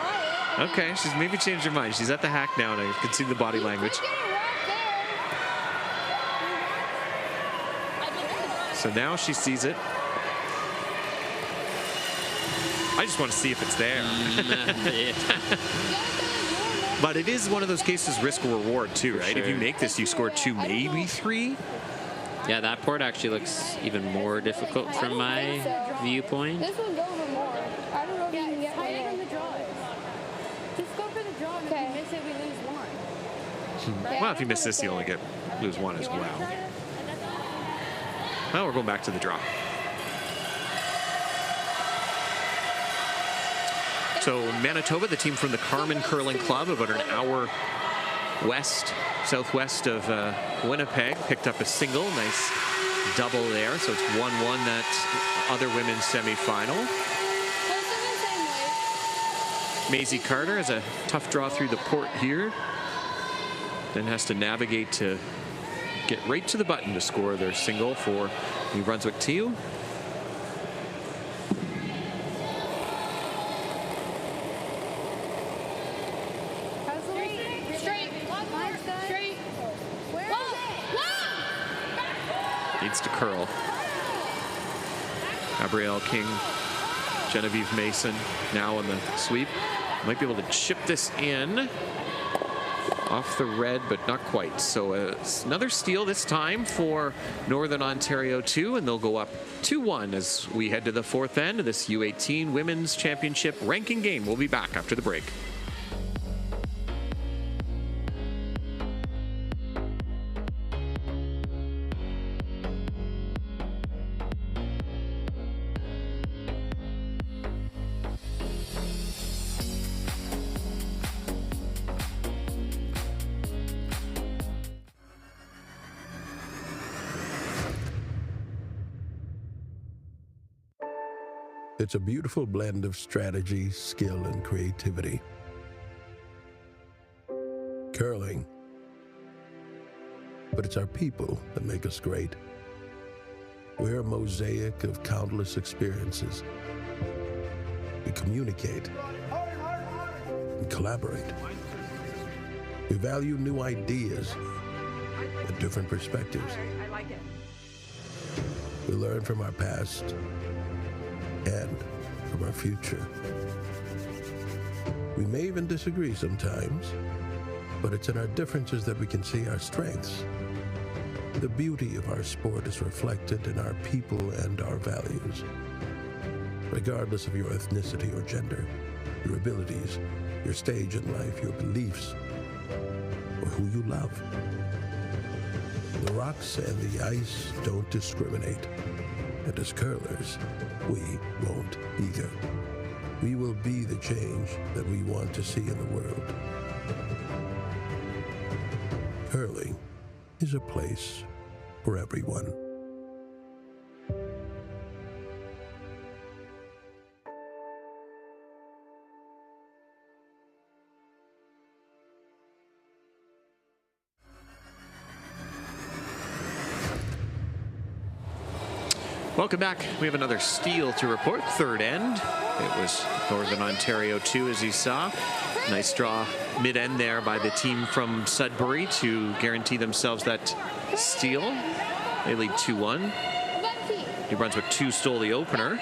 Okay, she's maybe changed her mind. She's at the hack now, and I can see the body language. So now she sees it. I just want to see if it's there. But it is one of those cases, risk or reward too, right? Sure. If you make this, you score 2, maybe 3. Yeah, that port actually looks even more difficult from my viewpoint. This one's over more. I don't know if you can get higher than the draw. Just go for the draw, and if you miss it, we lose 1. Well, if you miss this, you only lose 1 as well. Well, we're going back to the draw. So Manitoba, the team from the Carman Curling Club, about an hour southwest of Winnipeg, picked up a single. Nice double there. So it's 1-1 that other women's semifinal. Maisie Carter has a tough draw through the port here. Then has to navigate to get right to the button to score their single for New Brunswick Teal. Needs to curl. Gabrielle King, Genevieve Mason now on the sweep. Might be able to chip this in off the red, but not quite. So another steal this time for Northern Ontario 2, and they'll go up 2-1 as we head to the 4th end of this U18 Women's Championship ranking game. We'll be back after the break. It's a beautiful blend of strategy, skill, and creativity. Curling. But it's our people that make us great. We're a mosaic of countless experiences. We communicate and collaborate. We value new ideas and different perspectives. I like it. We learn from our past and from our future. We may even disagree sometimes, but it's in our differences that we can see our strengths. The beauty of our sport is reflected in our people and our values. Regardless of your ethnicity or gender, your abilities, your stage in life, your beliefs, or who you love. The rocks and the ice don't discriminate. And as curlers, we won't either. We will be the change that we want to see in the world. Curling is a place for everyone. Welcome back. We have another steal to report. 3rd end. It was Northern Ontario 2, as you saw. Nice draw mid-end there by the team from Sudbury to guarantee themselves that steal. They lead 2-1. New Brunswick 2 stole the opener.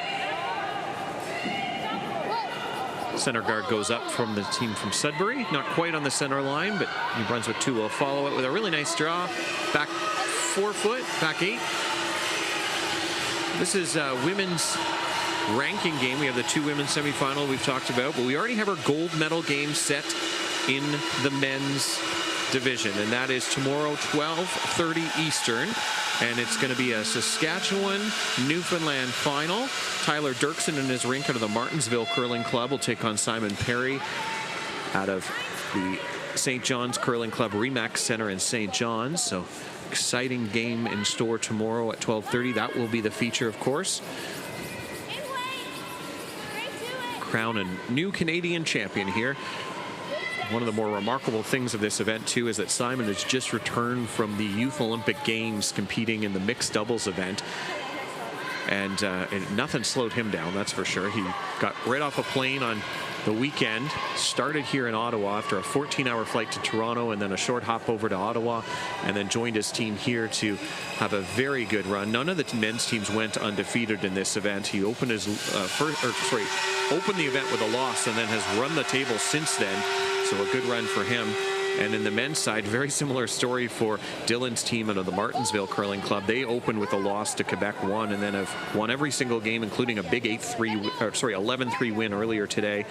Center guard goes up from the team from Sudbury. Not quite on the center line, but New Brunswick 2 will follow it with a really nice draw. Back 4 foot, back 8. This is women's ranking game. We have the two women's semifinal we've talked about, but we already have our gold medal game set in the men's division, and that is tomorrow, 12:30 Eastern, and it's going to be a Saskatchewan, Newfoundland final. Tyler Dirksen and his rink out of the Martinsville Curling Club will take on Simon Perry out of the St. John's Curling Club Remax Center in St. John's. So exciting game in store tomorrow at 12:30. That will be the feature, of course. Crown a new Canadian champion here. One of the more remarkable things of this event, too, is that Simon has just returned from the Youth Olympic Games competing in the mixed doubles event. And nothing slowed him down, that's for sure. He got right off a plane on the weekend, started here in Ottawa after a 14-hour flight to Toronto and then a short hop over to Ottawa, and then joined his team here to have a very good run. None of the men's teams went undefeated in this event. He opened his opened the event with a loss and then has run the table since then. So a good run for him. And in the men's side, very similar story for Dylan's team out of the Martinsville Curling Club. They opened with a loss to Quebec 1 and then have won every single game, including a big 11-3 win earlier today,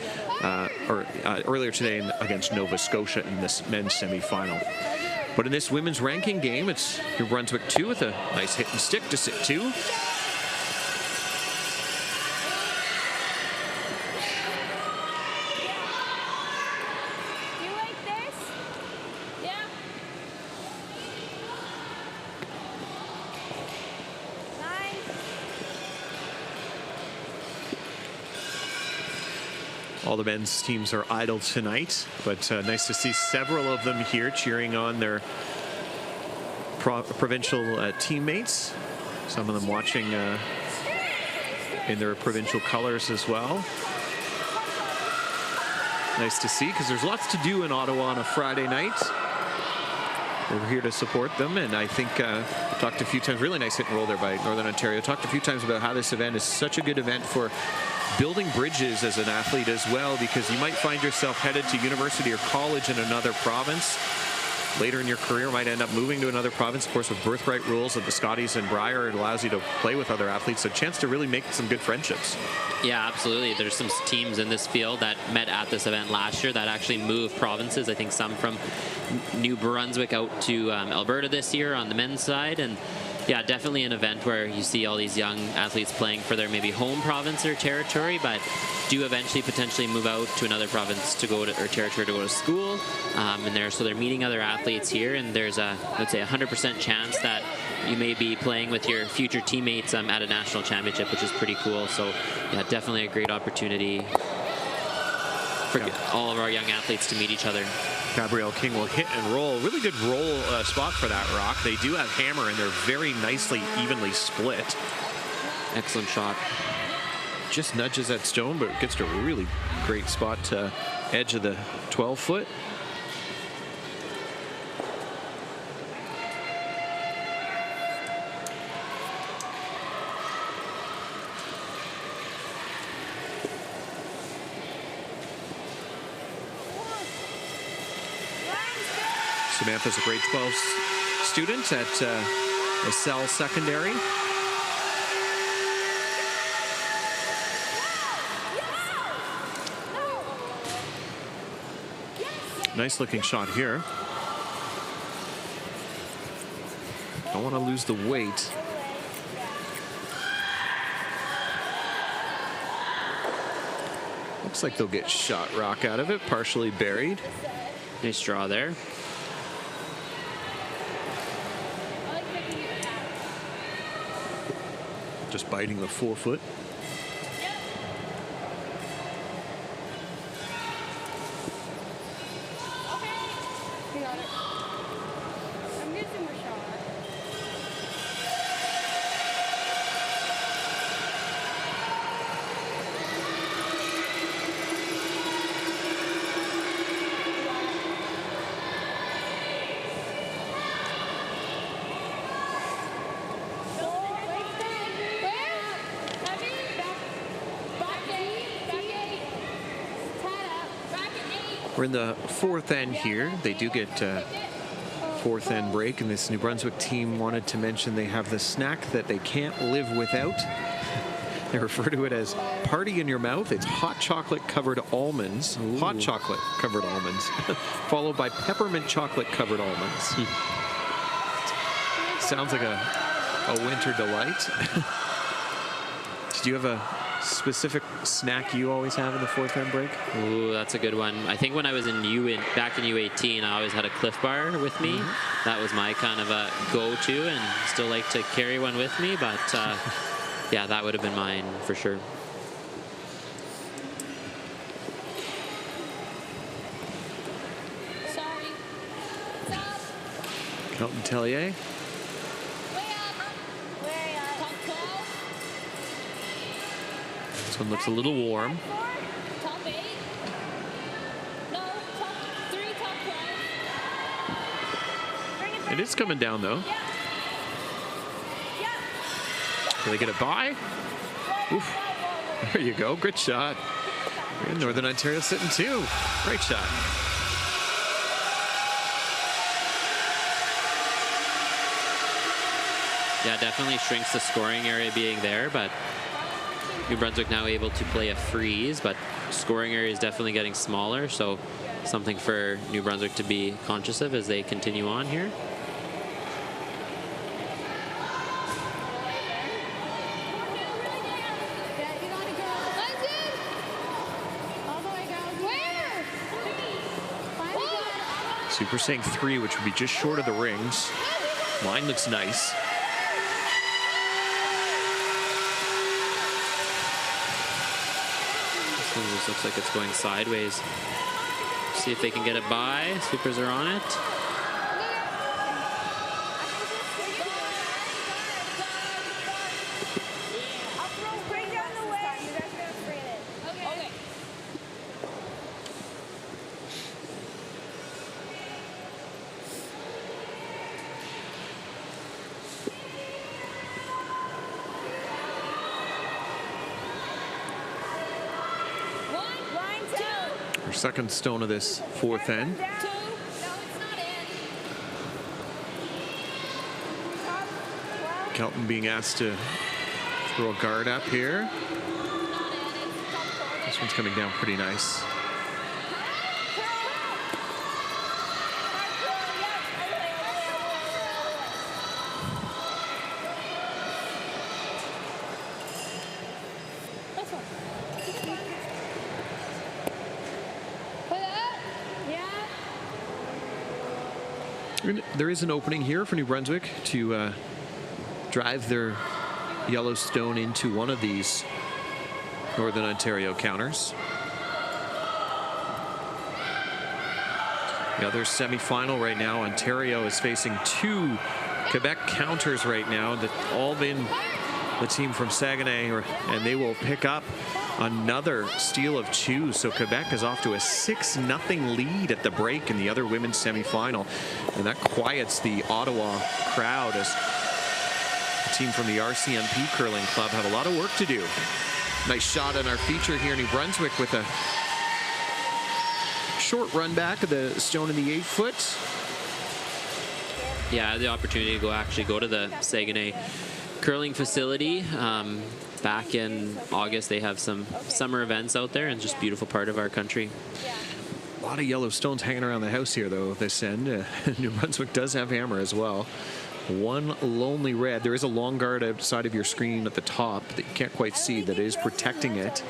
against Nova Scotia in this men's semifinal. But in this women's ranking game, it's New Brunswick 2 with a nice hit and stick to sit 2. All the men's teams are idle tonight, but nice to see several of them here cheering on their provincial teammates. Some of them watching in their provincial colors as well. Nice to see, because there's lots to do in Ottawa on a Friday night. We're here to support them, and I think talked a few times, really nice hit and roll there by Northern Ontario. Talked a few times about how this event is such a good event for building bridges as an athlete as well, because you might find yourself headed to university or college in another province. Later in your career, might end up moving to another province. Of course, with birthright rules of the Scotties and Briar, it allows you to play with other athletes. So a chance to really make some good friendships. Yeah, absolutely. There's some teams in this field that met at this event last year that actually moved provinces. I think some from New Brunswick out to Alberta this year on the men's side. And yeah, definitely an event where you see all these young athletes playing for their maybe home province or territory, but do eventually potentially move out to another province to go to, or territory to go to school. So they're meeting other athletes here, and there's a, let's say, 100% chance that you may be playing with your future teammates at a national championship, which is pretty cool. So yeah, definitely a great opportunity for all of our young athletes to meet each other. Gabrielle King will hit and roll. Really good roll spot for that rock. They do have hammer, and they're very nicely, evenly split. Excellent shot. Just nudges that stone, but gets to a really great spot to edge of the 12-foot. Samantha's a grade 12 student at LaSalle Secondary. Nice looking shot here. Don't want to lose the weight. Looks like they'll get shot rock out of it, partially buried. Nice draw there. Just biting the 4-foot. We're in the fourth end here. They do get fourth end break, and this New Brunswick team wanted to mention they have the snack that they can't live without. They refer to it as party in your mouth. It's hot chocolate covered almonds, hot chocolate covered almonds, followed by peppermint chocolate covered almonds. Sounds like a winter delight. Did you have a specific snack you always have in the fourth end break? Ooh, that's a good one. I think when I was back in U18, I always had a Cliff Bar with me. That was my kind of a go-to, and still like to carry one with me, but yeah, that would have been mine for sure. Sorry. Stop. Kelton Tellier. This one looks a little warm. Top 8. No, top 3, top 12. It is coming down, though. Do they get a bye? Oof. There you go. Good shot. And Northern Ontario sitting 2. Great shot. Yeah, definitely shrinks the scoring area being there, but New Brunswick now able to play a freeze, but scoring area is definitely getting smaller, so something for New Brunswick to be conscious of as they continue on here. Super saying 3, which would be just short of the rings. Line looks nice. This one just looks like it's going sideways. See if they can get it by. Supers are on it. Our second stone of this fourth end. Kelton being asked to throw a guard up here. This one's coming down pretty nice. There is an opening here for New Brunswick to drive their Yellowstone into one of these Northern Ontario counters. The other semifinal right now, Ontario is facing 2 Quebec counters right now that all been the team from Saguenay, and they will pick up another steal of 2. So Quebec is off to a 6-0 lead at the break in the other women's semifinal, and that quiets the Ottawa crowd as the team from the RCMP Curling Club have a lot of work to do. Nice shot on our feature here, New Brunswick, with a short run back of the stone in the 8-foot. Yeah, the opportunity to actually go to the Saguenay curling facility. Back in August, they have some summer events out there, and just beautiful part of our country. A lot of yellow stones hanging around the house here, though, this end. New Brunswick does have hammer as well. One lonely red. There is a long guard outside of your screen at the top that you can't quite see that is protecting it.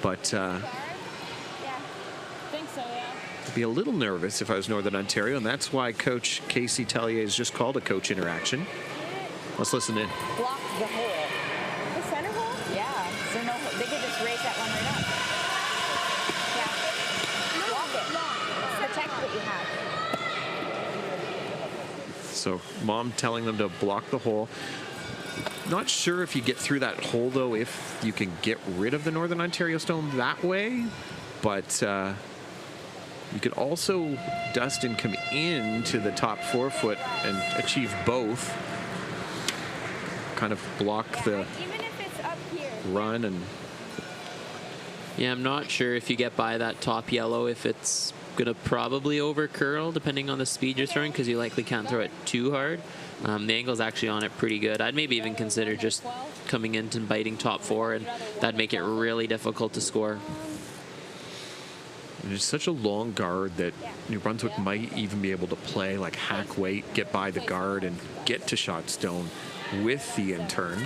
But I'd be a little nervous if I was Northern Ontario, and that's why Coach Casey Tellier has just called a coach interaction. Let's listen in. Block the hole. The center hole? Yeah. So no, they could just raise that one right up. Yeah. Block it. Protect what you have. So Mom telling them to block the hole. Not sure if you get through that hole, though, if you can get rid of the Northern Ontario stone that way. But you could also dust and come into the top 4-foot and achieve both. Kind of block the run. And yeah, I'm not sure if you get by that top yellow, if it's gonna probably over curl depending on the speed you're throwing, because you likely can't throw it too hard. The angle's actually on it pretty good. I'd maybe even consider just coming in and biting top 4, and that'd make it really difficult to score. And it's such a long guard that New Brunswick might even be able to play like hack weight, get by the guard, and get to shot stone with the in-turn.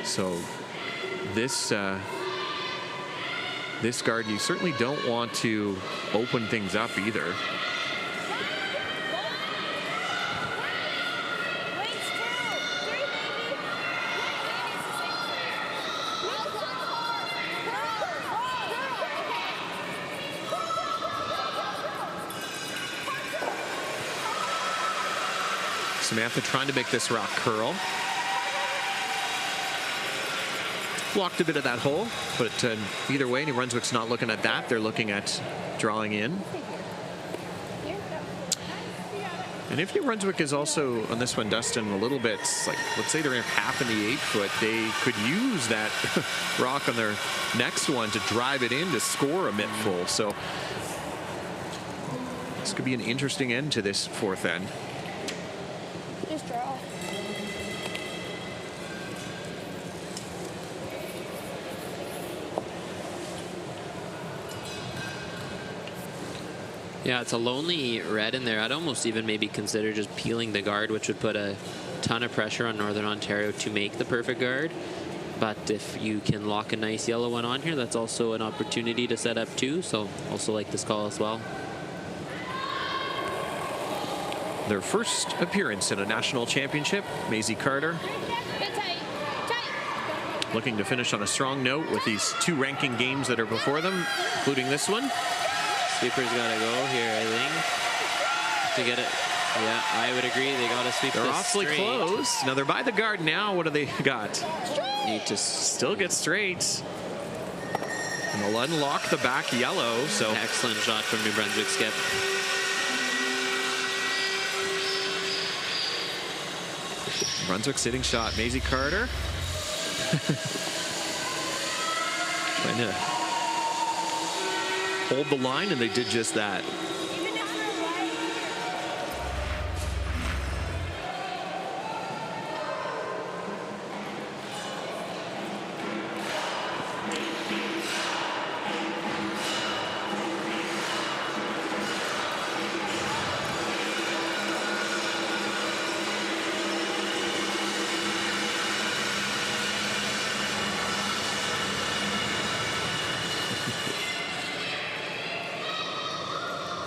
So this this guard, you certainly don't want to open things up either. Samantha trying to make this rock curl. Blocked a bit of that hole, but either way, New Brunswick's not looking at that. They're looking at drawing in. And if New Brunswick is also, on this one, Dustin, a little bit, like, let's say they're in half in the 8-foot, they could use that rock on their next one to drive it in to score a mitt full. So this could be an interesting end to this 4th end. Just draw. Yeah, it's a lonely red in there. I'd almost even maybe consider just peeling the guard, which would put a ton of pressure on Northern Ontario to make the perfect guard. But if you can lock a nice yellow one on here, that's also an opportunity to set up 2. So also like this call as well. Their first appearance in a national championship, Maisie Carter. Looking to finish on a strong note with these 2 ranking games that are before them, including this one. Sweeper's got to go here, I think, to get it. Yeah, I would agree. They got to sweep They're this awfully straight. close. Now they're by the guard now. What do they got? Need to still get straight. And they'll unlock the back yellow. So excellent shot from New Brunswick, Skip. Brunswick sitting shot. Maisie Carter. Trying to hold the line, and they did just that.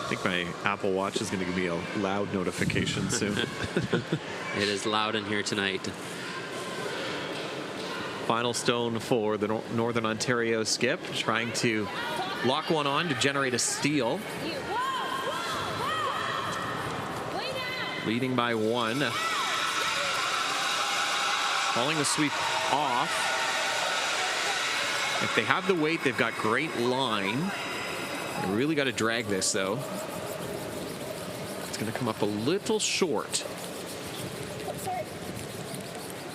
I think my Apple Watch is going to give me a loud notification soon. It is loud in here tonight. Final stone for the Northern Ontario skip, trying to lock one on to generate a steal. Leading by 1. Calling the sweep off. If they have the weight, they've got great line. They really got to drag this, though. It's going to come up a little short.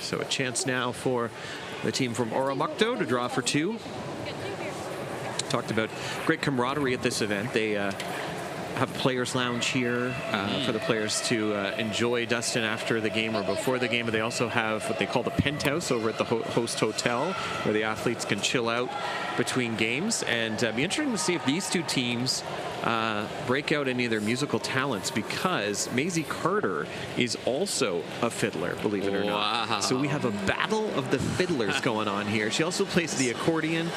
So a chance now for the team from Oromocto to draw for 2. Talked about great camaraderie at this event. They have players lounge here for the players to enjoy Dustin after the game or before the game. But they also have what they call the penthouse over at the host hotel, where the athletes can chill out between games. And be interesting to see if these 2 teams break out any of their musical talents, because Maisie Carter is also a fiddler, believe it or not. So we have a battle of the fiddlers going on here. She also plays the accordion,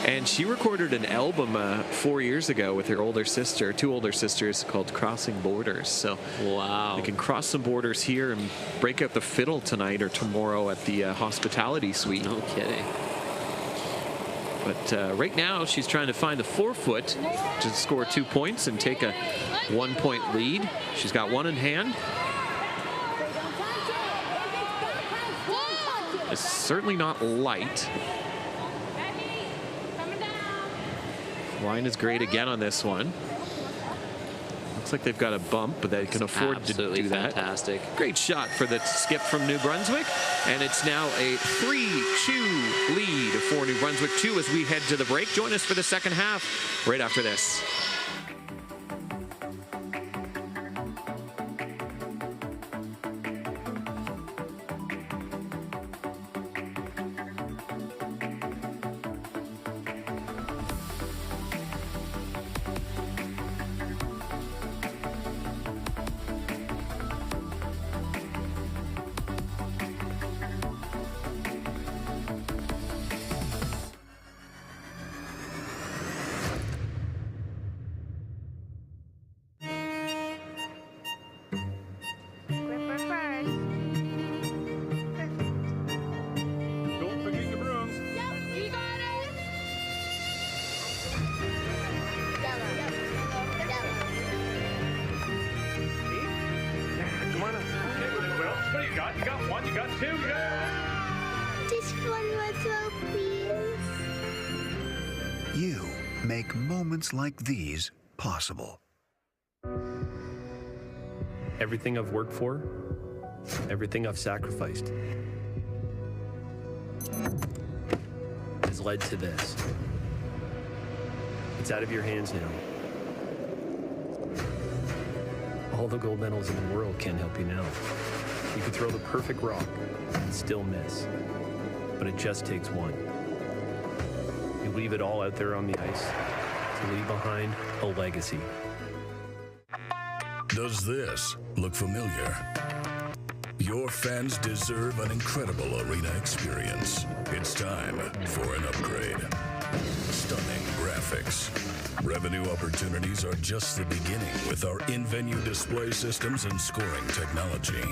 and she recorded an album 4 years ago with her older sister, 2 older sisters, called Crossing Borders. So wow, they can cross some borders here and break out the fiddle tonight or tomorrow at the hospitality suite. No kidding. But right now, she's trying to find the 4-foot to score 2 points and take a 1-point lead. She's got 1 in hand. It's certainly not light. Line is great again on this one. Looks like they've got a bump, but they can afford to do that. Fantastic. Great shot for the skip from New Brunswick. And it's now a 3-2 lead for New Brunswick 2 as we head to the break. Join us for the second half right after this. make moments like these possible. Everything I've worked for, everything I've sacrificed, has led to this. It's out of your hands now. All the gold medals in the world can't help you now. You could throw the perfect rock and still miss, but it just takes one. You leave it all out there on the ice to leave behind a legacy. Does this look familiar? Your fans deserve an incredible arena experience. It's time for an upgrade. Stunning graphics. Revenue opportunities are just the beginning with our in-venue display systems and scoring technology.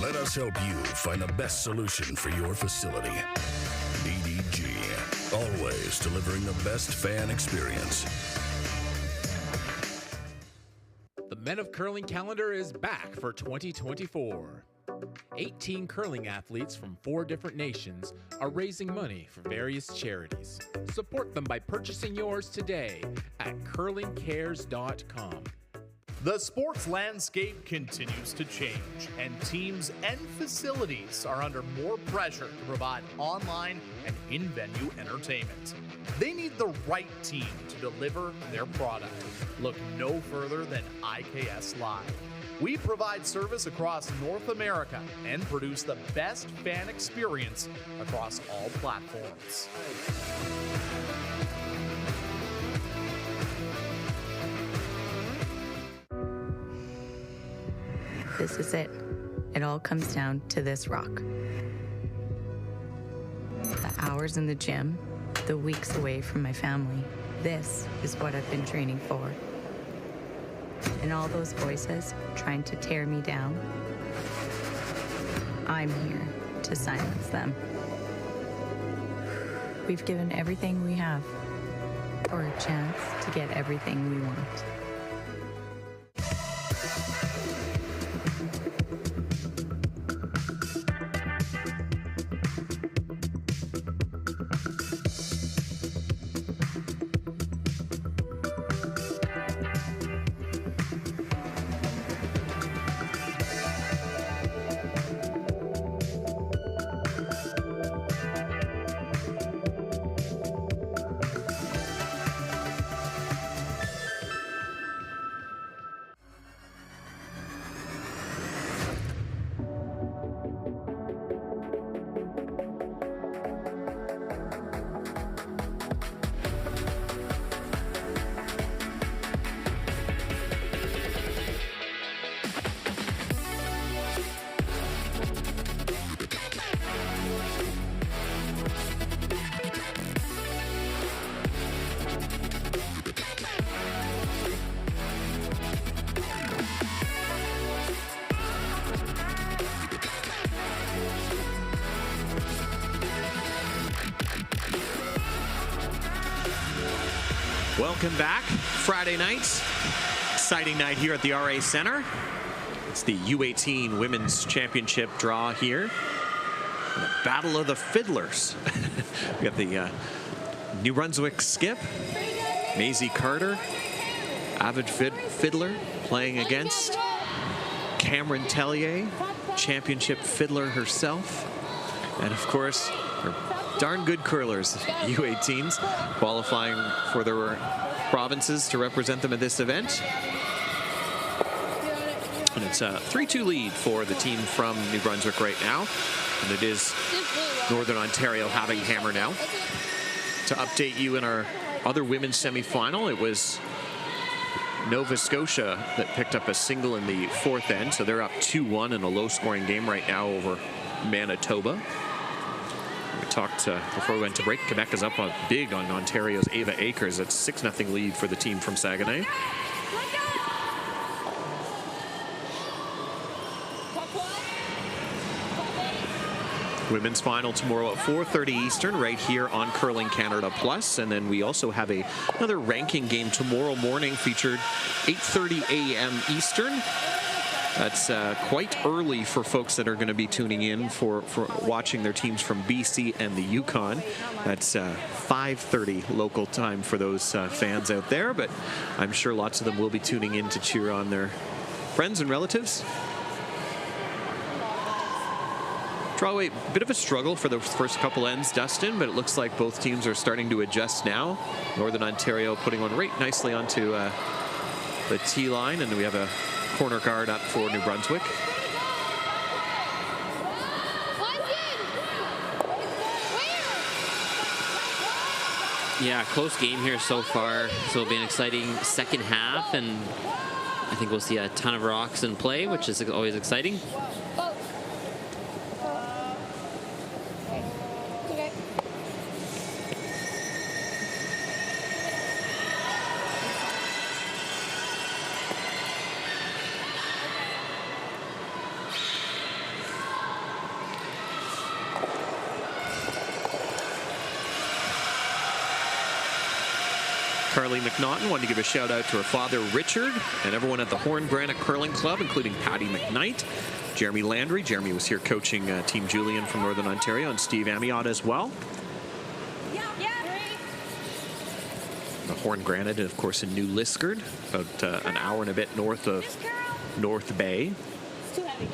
Let us help you find the best solution for your facility. DDG, always delivering the best fan experience. The Men of Curling calendar is back for 2024. 18 curling athletes from 4 different nations are raising money for various charities. Support them by purchasing yours today at curlingcares.com. The sports landscape continues to change, and teams and facilities are under more pressure to provide online and in-venue entertainment. They need the right team to deliver their product. Look no further than IKS Live. We provide service across North America and produce the best fan experience across all platforms. This is it. It all comes down to this rock. The hours in the gym, the weeks away from my family. This is what I've been training for. And all those voices trying to tear me down, I'm here to silence them. We've given everything we have for a chance to get everything we want. Welcome back. Friday night. Exciting night here at the RA Center. It's the U18 Women's Championship draw here. The Battle of the Fiddlers. We got the New Brunswick skip, Maisie Carter, avid fiddler, playing against Cameron Tellier, championship fiddler herself. And of course, her darn good curlers, U18s, qualifying for their provinces to represent them at this event. And it's a 3-2 lead for the team from New Brunswick right now. And it is Northern Ontario having hammer now. To update you in our other women's semifinal, it was Nova Scotia that picked up a single in the fourth end. So they're up 2-1 in a low-scoring game right now over Manitoba. We talked before we went to break. Quebec is up big on Ontario's Ava Akers. It's 6-0 lead for the team from Saguenay. Women's final tomorrow at 4:30 Eastern right here on Curling Canada Plus. And then we also have another ranking game tomorrow morning featured 8:30 a.m. Eastern. That's quite early for folks that are going to be tuning in for watching their teams from BC and the Yukon. That's 5:30 local time for those fans out there, but I'm sure lots of them will be tuning in to cheer on their friends and relatives. Drawaway, bit of a struggle for the first couple ends, Dustin, but it looks like both teams are starting to adjust now. Northern Ontario putting one right nicely onto the tee line, and we have a corner guard up for New Brunswick. Yeah, close game here so far. So it'll be an exciting second half, and I think we'll see a ton of rocks in play, which is always exciting. Carly McNaughton wanted to give a shout out to her father, Richard, and everyone at the Horn Granite Curling Club, including Patty McKnight, Jeremy Landry. Jeremy was here coaching Team Julian from Northern Ontario, and Steve Amiot as well. The Horn Granite, of course, in New Liskeard, about an hour and a bit north of North Bay. It's too heavy.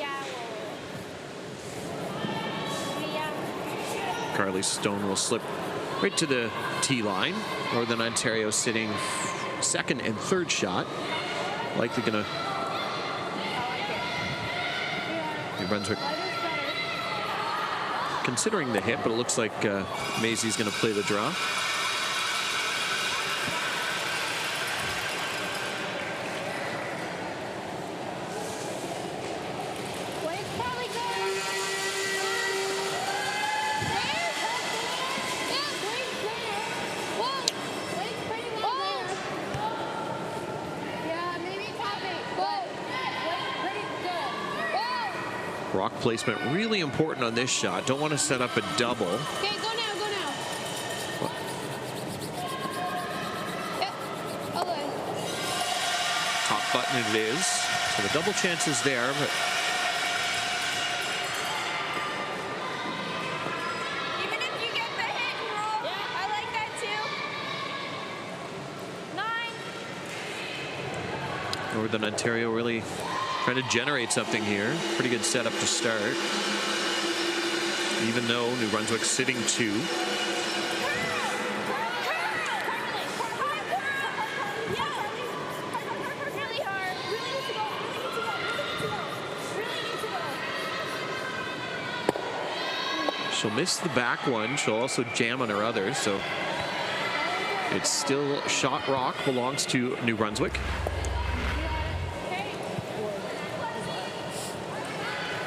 Carly Stone will slip right to the tee line. Northern Ontario sitting second and third shot. Likely going to... New Brunswick considering the hit, but it looks like Maisie's going to play the draw. Rock placement really important on this shot. Don't want to set up a double. Okay, go now, go now. Yep. Okay. Top button it is. So the double chance is there, but Even if you get the hit and roll, I like that too. 9. Northern Ontario really trying to generate something here. Pretty good setup to start. Even though New Brunswick's sitting 2. She'll miss the back one. She'll also jam on her others, so it's still shot rock, belongs to New Brunswick.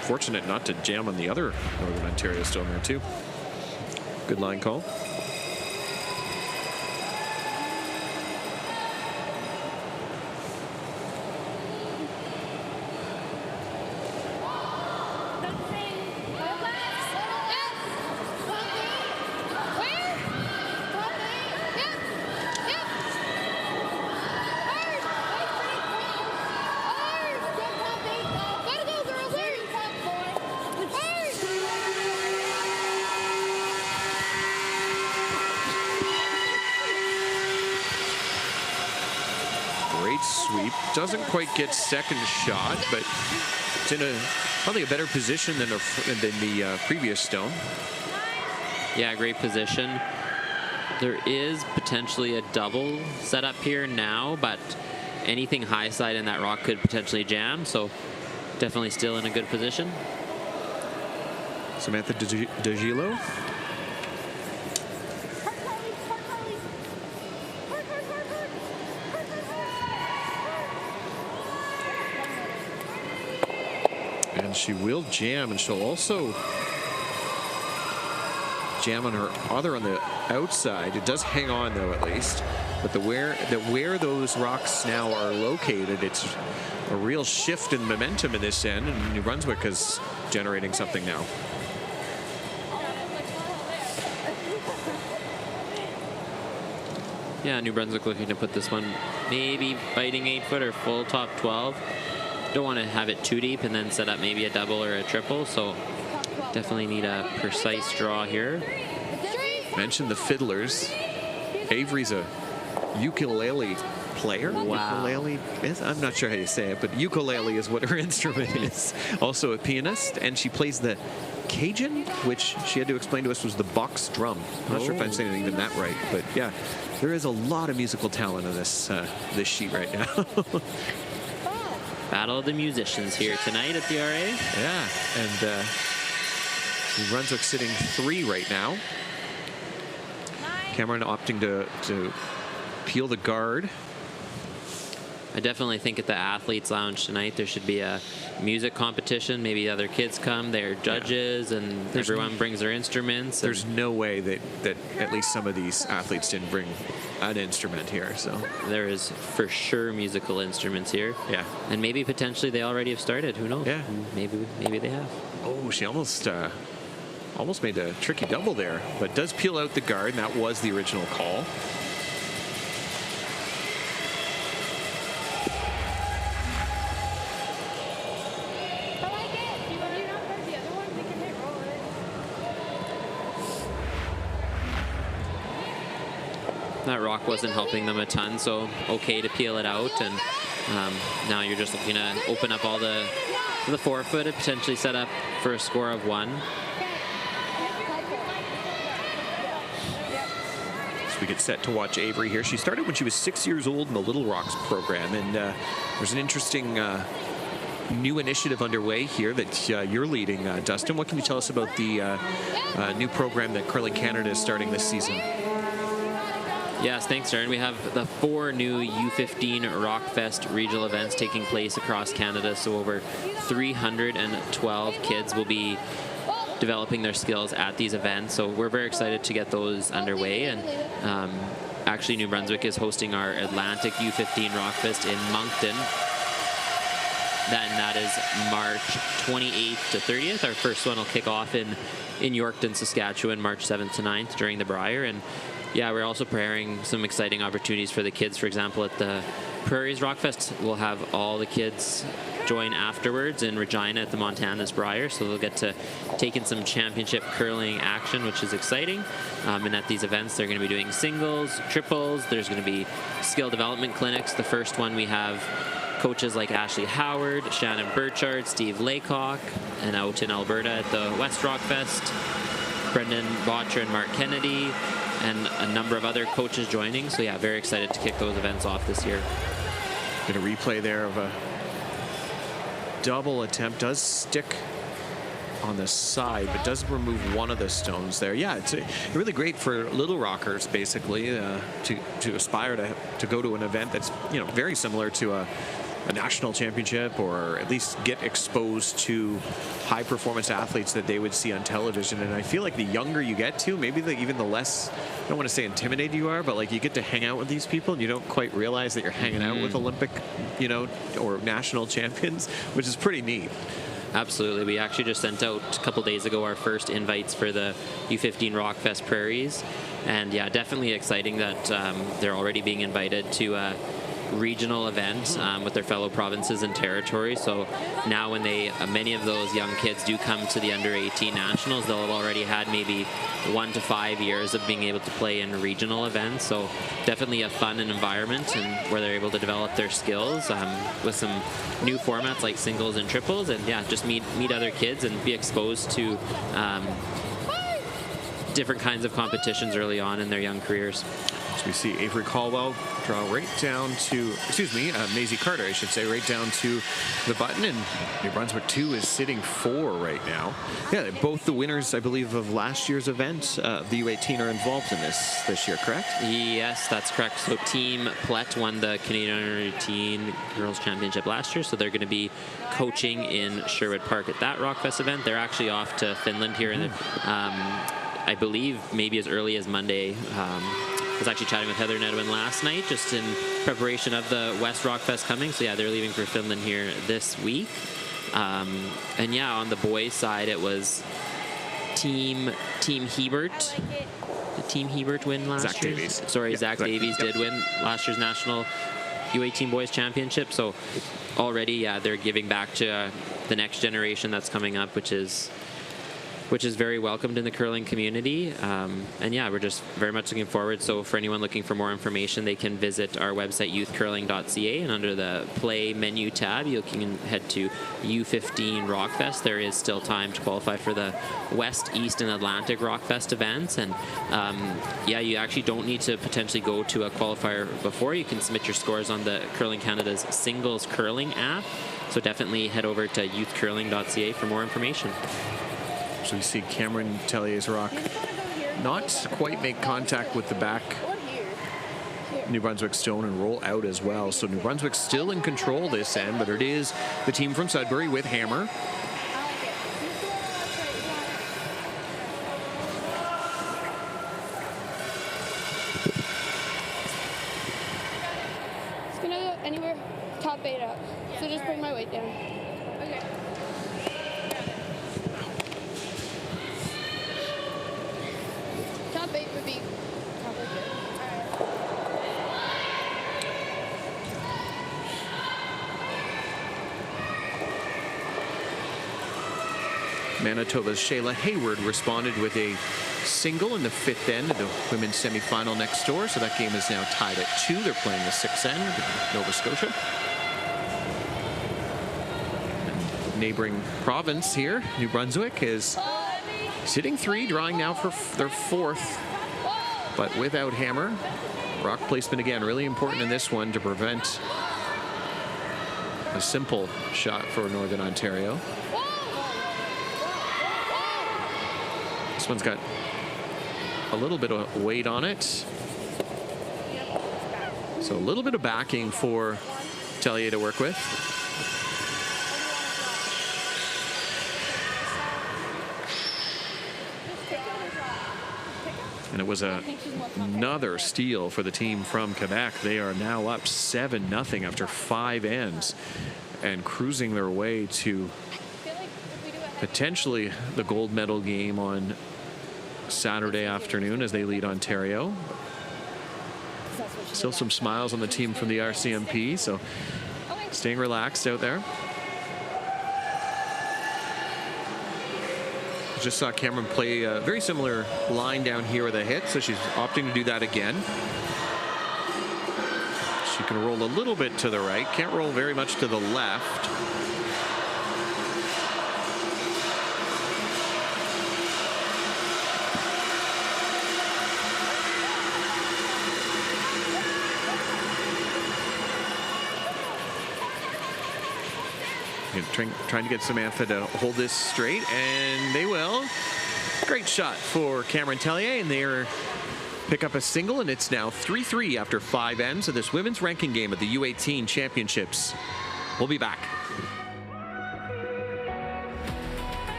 Fortunate not to jam on the other Northern Ontario stone there too. Good line call. Sweep. Doesn't quite get second shot, but it's in probably a better position than the previous stone. Yeah, great position. There is potentially a double set up here now, but anything high side in that rock could potentially jam, so definitely still in a good position. Samantha DeGilo. And she will jam, and she'll also jam on her other on the outside. It does hang on though, at least. But where those rocks now are located, it's a real shift in momentum in this end, and New Brunswick is generating something now. Yeah, New Brunswick looking to put this one maybe biting 8 foot or full top 12. don't want to have it too deep and then set up maybe a double or a triple. So definitely need a precise draw here. Mentioned the fiddlers. Avery's a ukulele player. Wow. Ukulele is, I'm not sure how you say it, but ukulele is what her instrument is. Also a pianist, and she plays the Cajun, which she had to explain to us was the box drum. I'm not sure if I'm saying even that right, but yeah, there is a lot of musical talent on this this sheet right now. Battle of the musicians here tonight at the RA. Yeah, and New Brunswick sitting 3 right now. Cameron opting to peel the guard. I definitely think at the Athletes Lounge tonight there should be a music competition. Maybe other kids come, they're judges, and everyone brings their instruments. There's no way that at least some of these athletes didn't bring an instrument here. So there is for sure musical instruments here. Yeah, and maybe potentially they already have started. Who knows? Yeah, maybe they have. Oh, she almost made a tricky double there, but does peel out the guard, and that was the original call. That rock wasn't helping them a ton, so okay to peel it out, and now you're just looking to open up all the 4-foot and potentially set up for a score of 1. So we get set to watch Avery here. She started when she was 6 years old in the Little Rocks program, and there's an interesting new initiative underway here that you're leading, Dustin. What can you tell us about the new program that Curling Canada is starting this season? Yes, thanks, Darren. We have the 4 new U15 Rockfest regional events taking place across Canada. So over 312 kids will be developing their skills at these events. So we're very excited to get those underway. And actually, New Brunswick is hosting our Atlantic U15 Rockfest in Moncton. Then that is March 28th to 30th. Our first one will kick off in Yorkton, Saskatchewan, March 7th to 9th during the Brier. And yeah, we're also preparing some exciting opportunities for the kids. For example, at the Prairies Rockfest, we'll have all the kids join afterwards in Regina at the Montana's Brier, so they'll get to take in some championship curling action, which is exciting. And at these events, they're going to be doing singles, triples. There's going to be skill development clinics. The first one we have coaches like Ashley Howard, Shannon Burchard, Steve Laycock, and out in Alberta at the West Rockfest, Brendan Botcher and Mark Kennedy, and a number of other coaches joining. So yeah, very excited to kick those events off this year. Get a replay there of a double attempt. Does stick on the side, but does remove one of the stones there. Yeah, it's really great for little rockers, basically, to aspire to go to an event that's very similar to a national championship, or at least get exposed to high performance athletes that they would see on television. And I feel like the younger you get to, maybe even the less, I don't want to say intimidated you are, but like you get to hang out with these people and you don't quite realize that you're hanging out with Olympic, or national champions, which is pretty neat. Absolutely. We actually just sent out a couple days ago our first invites for the U15 Rockfest Prairies. And yeah, definitely exciting that they're already being invited to a regional event with their fellow provinces and territories. So now when many of those young kids do come to the under 18 nationals, they'll have already had maybe 1 to 5 years of being able to play in regional events. So definitely a fun environment, and where they're able to develop their skills with some new formats like singles and triples, and yeah, just meet other kids and be exposed to different kinds of competitions early on in their young careers. So we see Avery Caldwell draw right down to, Maisie Carter, I should say, right down to the button, and New Brunswick 2 is sitting 4 right now. Yeah, both the winners, I believe, of last year's event, the U18, are involved in this year, correct? Yes, that's correct. So Team Plett won the Canadian Under 18 Girls Championship last year, so they're going to be coaching in Sherwood Park at that Rockfest event. They're actually off to Finland here, in I believe maybe as early as Monday. I was actually chatting with Heather Nedwin last night, just in preparation of the West Rockfest coming. So yeah, they're leaving for Finland here this week. And yeah, on the boys' side, it was Team Hebert. Did Team Hebert win last year? Davies. Sorry, Zach Davies did win last year's national U18 Boys Championship. So already, yeah, they're giving back to the next generation that's coming up, which is very welcomed in the curling community. And yeah, we're just very much looking forward. So for anyone looking for more information, they can visit our website, youthcurling.ca, and under the play menu tab, you can head to U15 Rockfest. There is still time to qualify for the West, East, and Atlantic Rockfest events. And yeah, you actually don't need to potentially go to a qualifier before. You can submit your scores on the Curling Canada's singles curling app. So definitely head over to youthcurling.ca for more information. So we see Cameron Tellier's rock not quite make contact with the back New Brunswick stone and roll out as well. So New Brunswick still in control this end, but it is the team from Sudbury with Hammer. It's gonna go anywhere top 8 up. So just bring my weight down. Okay. Top 8 would be probably good. Manitoba's Shayla Hayward responded with a single in the 5th end of the women's semifinal next door. So that game is now tied at 2. They're playing the 6th end with Nova Scotia. And neighboring province here, New Brunswick, is sitting 3, drawing now for their 4th, but without Hammer. Rock placement again, really important in this one to prevent a simple shot for Northern Ontario. This one's got a little bit of weight on it. So a little bit of backing for Tellier to work with. And it was another steal for the team from Quebec. They are now up 7-0 after 5 ends and cruising their way to potentially the gold medal game on Saturday afternoon as they lead Ontario. Still some smiles on the team from the RCMP, so staying relaxed out there. Just saw Cameron play a very similar line down here with a hit, so she's opting to do that again. She can roll a little bit to the right, can't roll very much to the left. Trying to get Samantha to hold this straight, and they will. Great shot for Cameron Tellier, and they pick up a single, and it's now 3-3 after 5 ends of this women's ranking game at the U18 Championships. We'll be back.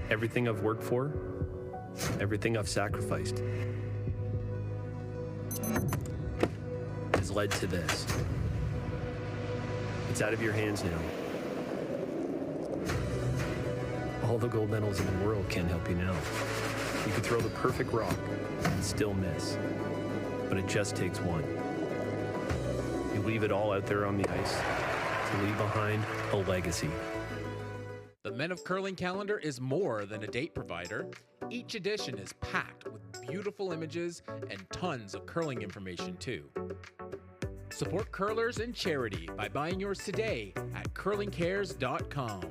Everything I've worked for, everything I've sacrificed, has led to this. It's out of your hands now. All the gold medals in the world can't help you now. You could throw the perfect rock and still miss, but it just takes one. You leave it all out there on the ice to leave behind a legacy. The Men of Curling calendar is more than a date provider. Each edition is packed with beautiful images and tons of curling information too. Support curlers and charity by buying yours today at curlingcares.com.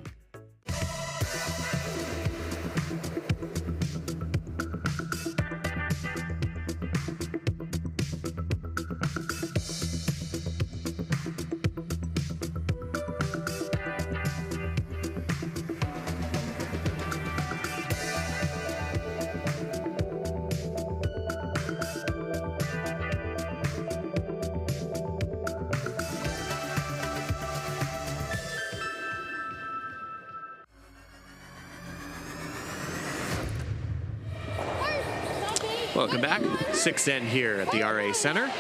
Welcome back. 6N here at the RA Center.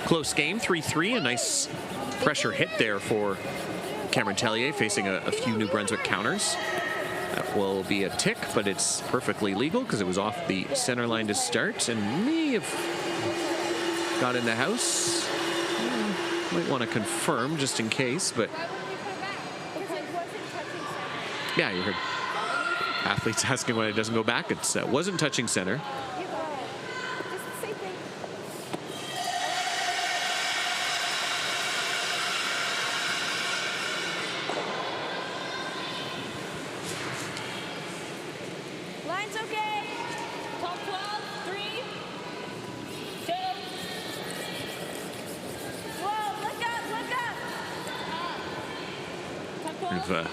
Close game, 3-3. A nice pressure hit there for Cameron Tellier, facing a few New Brunswick counters. That will be a tick, but it's perfectly legal because it was off the center line to start and may have got in the house. Might want to confirm just in case, but yeah, you heard athletes asking why it doesn't go back. It wasn't touching center. Line's okay. Top 12, 3, 2. Whoa, look up, look up. We've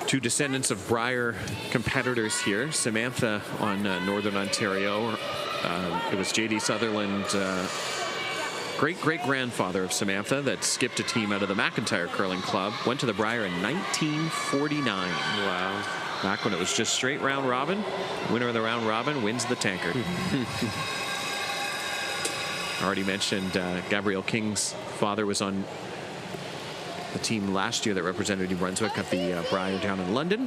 two descendants of Briar competitors here. Samantha on Northern Ontario. It was J.D. Sutherland, great-great-grandfather of Samantha, that skipped a team out of the McIntyre Curling Club. Went to the Briar in 1949. Wow. Back when it was just straight round robin. Winner of the round robin wins the tankard. Already mentioned Gabrielle King's father was on the team last year that represented New Brunswick at the Briar down in London.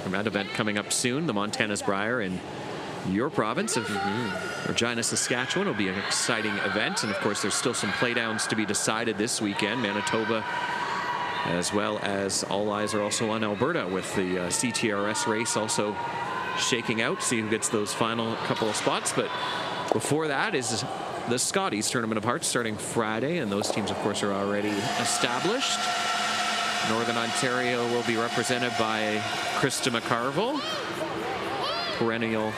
From that event coming up soon, the Montana's Briar in your province of Regina, Saskatchewan. Will be an exciting event. And of course, there's still some playdowns to be decided this weekend. Manitoba, as well as all eyes are also on Alberta with the CTRS race also shaking out. See who gets those final couple of spots. But before that is the Scotties Tournament of Hearts starting Friday, and those teams, of course, are already established. Northern Ontario will be represented by Krista McCarville, perennial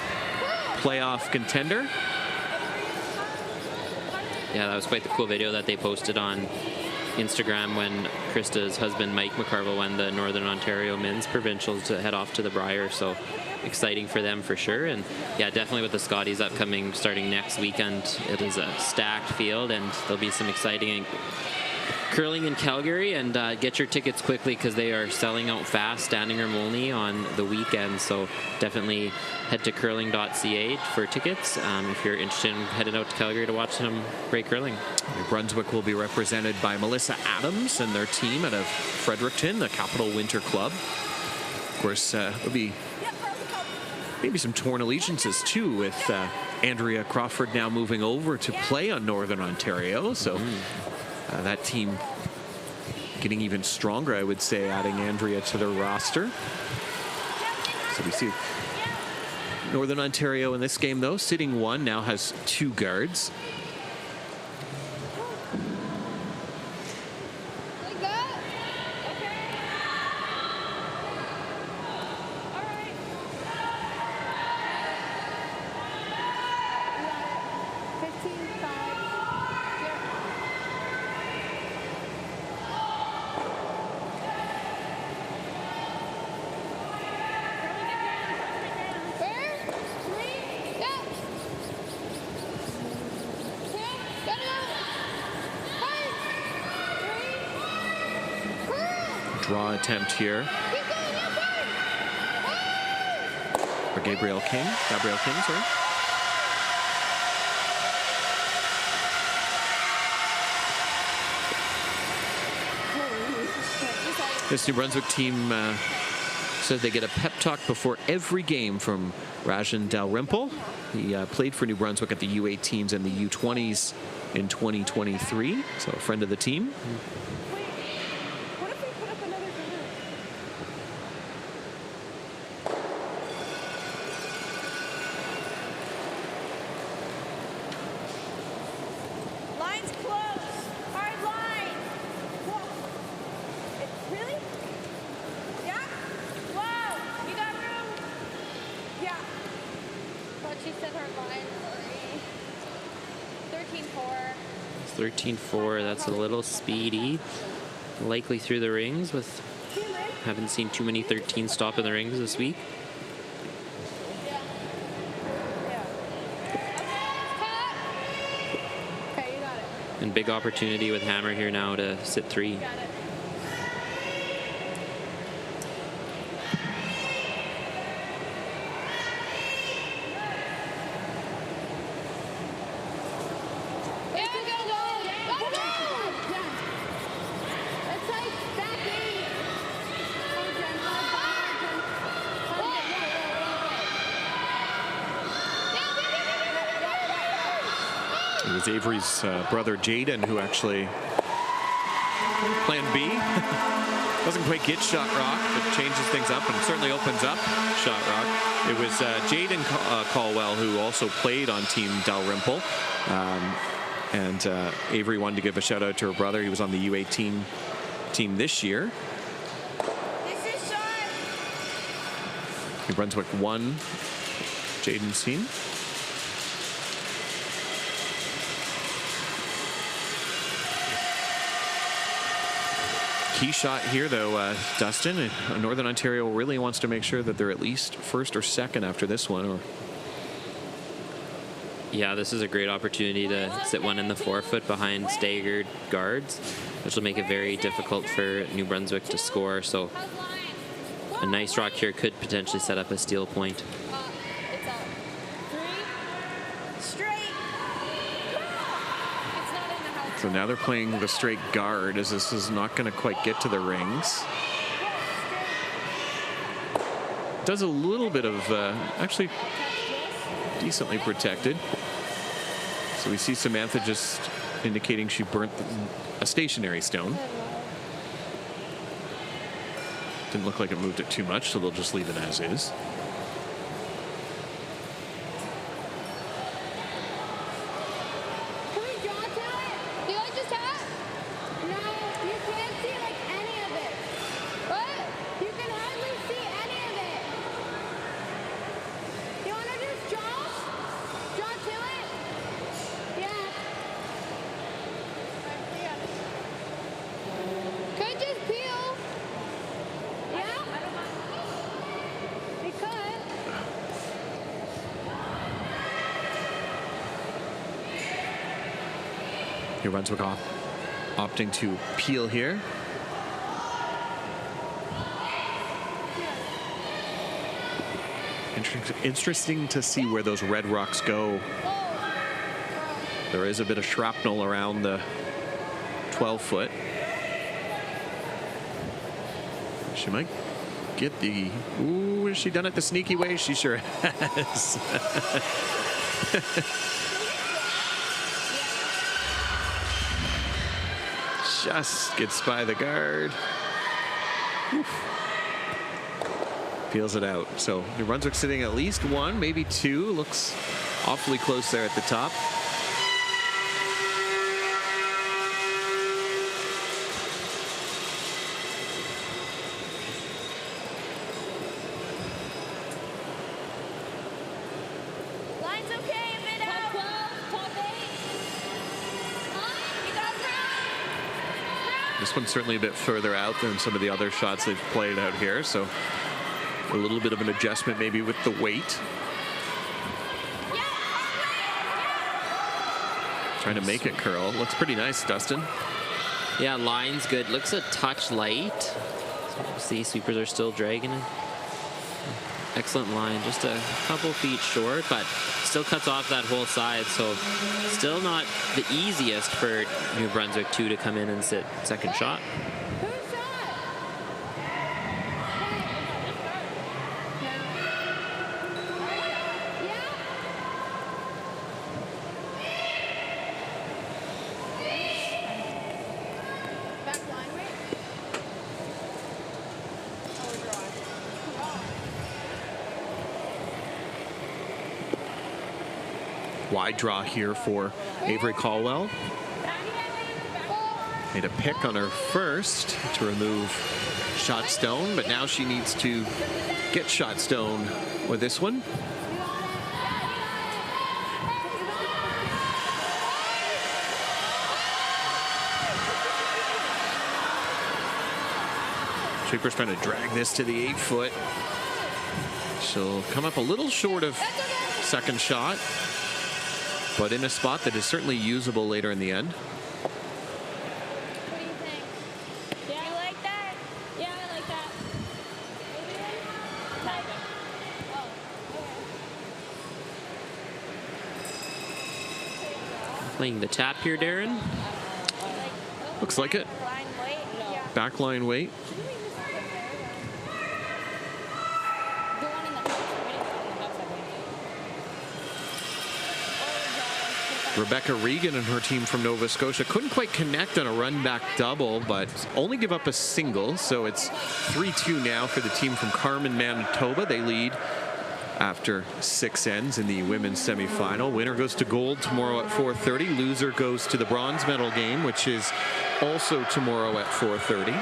playoff contender. Yeah, that was quite the cool video that they posted on Instagram when Krista's husband, Mike McCarville, won the Northern Ontario Men's Provincials to head off to the Briar. So exciting for them for sure. And yeah, definitely with the Scotties upcoming starting next weekend, it is a stacked field and there'll be some exciting curling in Calgary. And get your tickets quickly because they are selling out fast, standing room only on the weekend. So definitely head to curling.ca for tickets if you're interested in heading out to Calgary to watch some great curling. New Brunswick will be represented by Melissa Adams and their team out of Fredericton, the Capital Winter Club. Of course, there'll be maybe some torn allegiances too with Andrea Crawford now moving over to play on Northern Ontario. So that team getting even stronger, I would say, adding Andrea to their roster. So we see Northern Ontario in this game, though, sitting one, now has 2 guards. Draw attempt here for Gabrielle King, sorry. This New Brunswick team says they get a pep talk before every game from Rajan Dalrymple. He played for New Brunswick at the U18s and the U20s in 2023, so a friend of the team. She said her line already. 13-4. 13-4, that's a little speedy. Likely through the rings with, haven't seen too many 13 stop in the rings this week. Okay, you got it. And big opportunity with Hammer here now to sit 3. Got it. It was Avery's brother Jaden who actually plan B. Doesn't quite get shot rock, but changes things up and certainly opens up shot rock. It was Jaden Caldwell who also played on Team Dalrymple. And Avery wanted to give a shout out to her brother. He was on the U18 team this year. New Brunswick won Jaden's team. Key shot here, though, Dustin. Northern Ontario really wants to make sure that they're at least first or second after this one. Or yeah, this is a great opportunity to sit one in the forefoot behind staggered guards, which will make it very difficult for New Brunswick to score. So a nice rock here could potentially set up a steal point. So now they're playing the straight guard, as this is not going to quite get to the rings. Does a little bit of, actually decently protected. So we see Samantha just indicating she burnt a stationary stone. Didn't look like it moved it too much, so they'll just leave it as is. New Brunswick opting to peel here. Interesting to see where those red rocks go. There is a bit of shrapnel around the 12-foot. She might get the... Ooh, has she done it the sneaky way? She sure has. Just gets by the guard. Oof. Peels it out. So New Brunswick sitting at least one, maybe two. Looks awfully close there at the top. This one's certainly a bit further out than some of the other shots they've played out here, so a little bit of an adjustment maybe with the weight. Trying to make it curl. Looks pretty nice, Dustin. Yeah, line's good. Looks a touch light. See, sweepers are still dragging it. Excellent line, just a couple feet short, but still cuts off that whole side, so still not the easiest for New Brunswick 2 to come in and sit second shot. Wide draw here for Avery Caldwell. Made a pick on her first to remove shot stone, but now she needs to get shot stone with this one. Sweeper's trying to drag this to the 8-foot. She'll come up a little short of second shot, but in a spot that is certainly usable later in the end. What do you think? Yeah, you like that? Yeah, I like that. Playing the tap here, Darren. Looks like it. Backline weight. Rebecca Regan and her team from Nova Scotia couldn't quite connect on a run-back double, but only give up a single. So it's 3-2 now for the team from Carman, Manitoba. They lead after 6 ends in the women's semifinal. Winner goes to gold tomorrow at 4:30. Loser goes to the bronze medal game, which is also tomorrow at 4:30.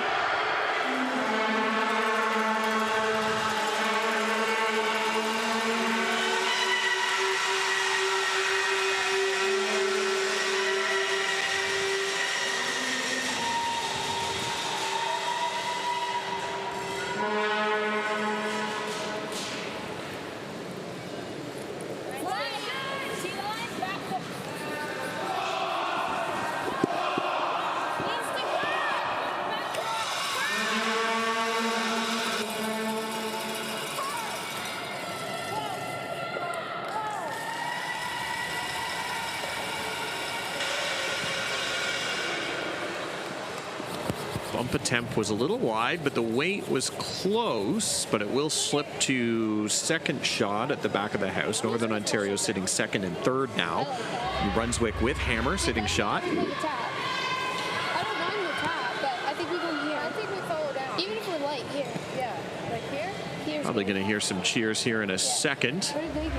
Bump attempt was a little wide, but the weight was close, but it will slip to second shot at the back of the house. Northern Ontario sitting second and third now. New Brunswick with hammer sitting shot. I don't mind the tap, but I think we go here. I think we follow down. Even if we're light here. Yeah, like here? Here's Probably going to hear some cheers here in a second. What did they do?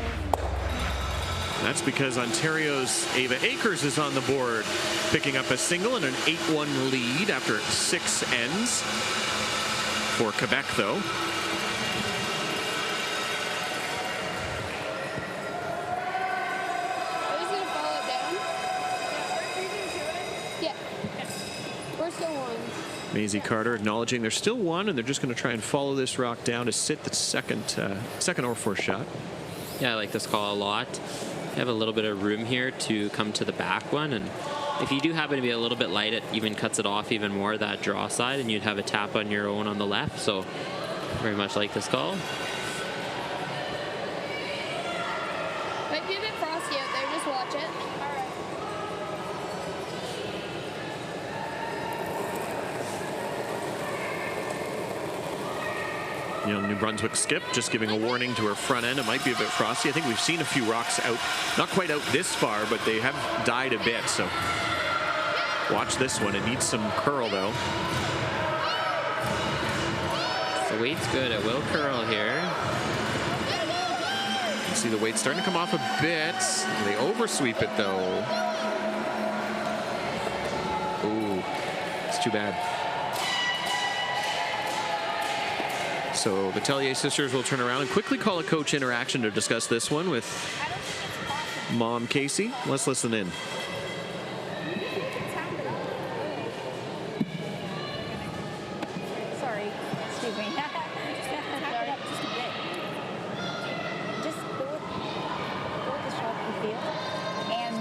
That's because Ontario's Ava Akers is on the board, picking up a single and an 8-1 lead after 6 ends. For Quebec, though. Are we going to follow it down? Yeah. We're still one. Maisie Carter acknowledging they're still one, and they're just going to try and follow this rock down to sit the second or fourth shot. Yeah, I like this call a lot. You have a little bit of room here to come to the back one, and if you do happen to be a little bit light, it even cuts it off even more, that draw side, and you'd have a tap on your own on the left. So very much like this call. Might be a bit frosty out there. Just watch it. All right. New Brunswick skip just giving a warning to her front end. It might be a bit frosty. I think we've seen a few rocks out, not quite out this far, but they have died a bit. So watch this one. It needs some curl, though. The weight's good. It will curl here. You see the weight starting to come off a bit. They oversweep it, though. Ooh, it's too bad. So the Tellier sisters will turn around and quickly call a coach interaction to discuss this one with Mom Casey. Let's listen in. Sorry, excuse me. Just go with the shot you feel. And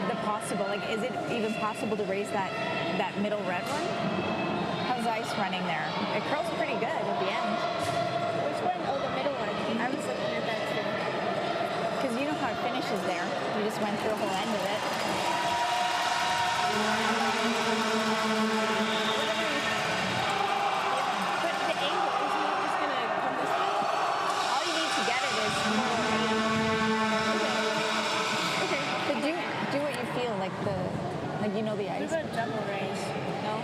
the possible, like, is it even possible to raise that middle red one? How's ice running there? It curls pretty good at the end. Which one? Oh, the middle one. I was looking at that too. Because you know how it finishes there. We just went through the whole end of it. But the angle, isn't it just going to come this way? All you need to get it is more. Okay. But do what you feel, like you know the ice. What about double raise? No?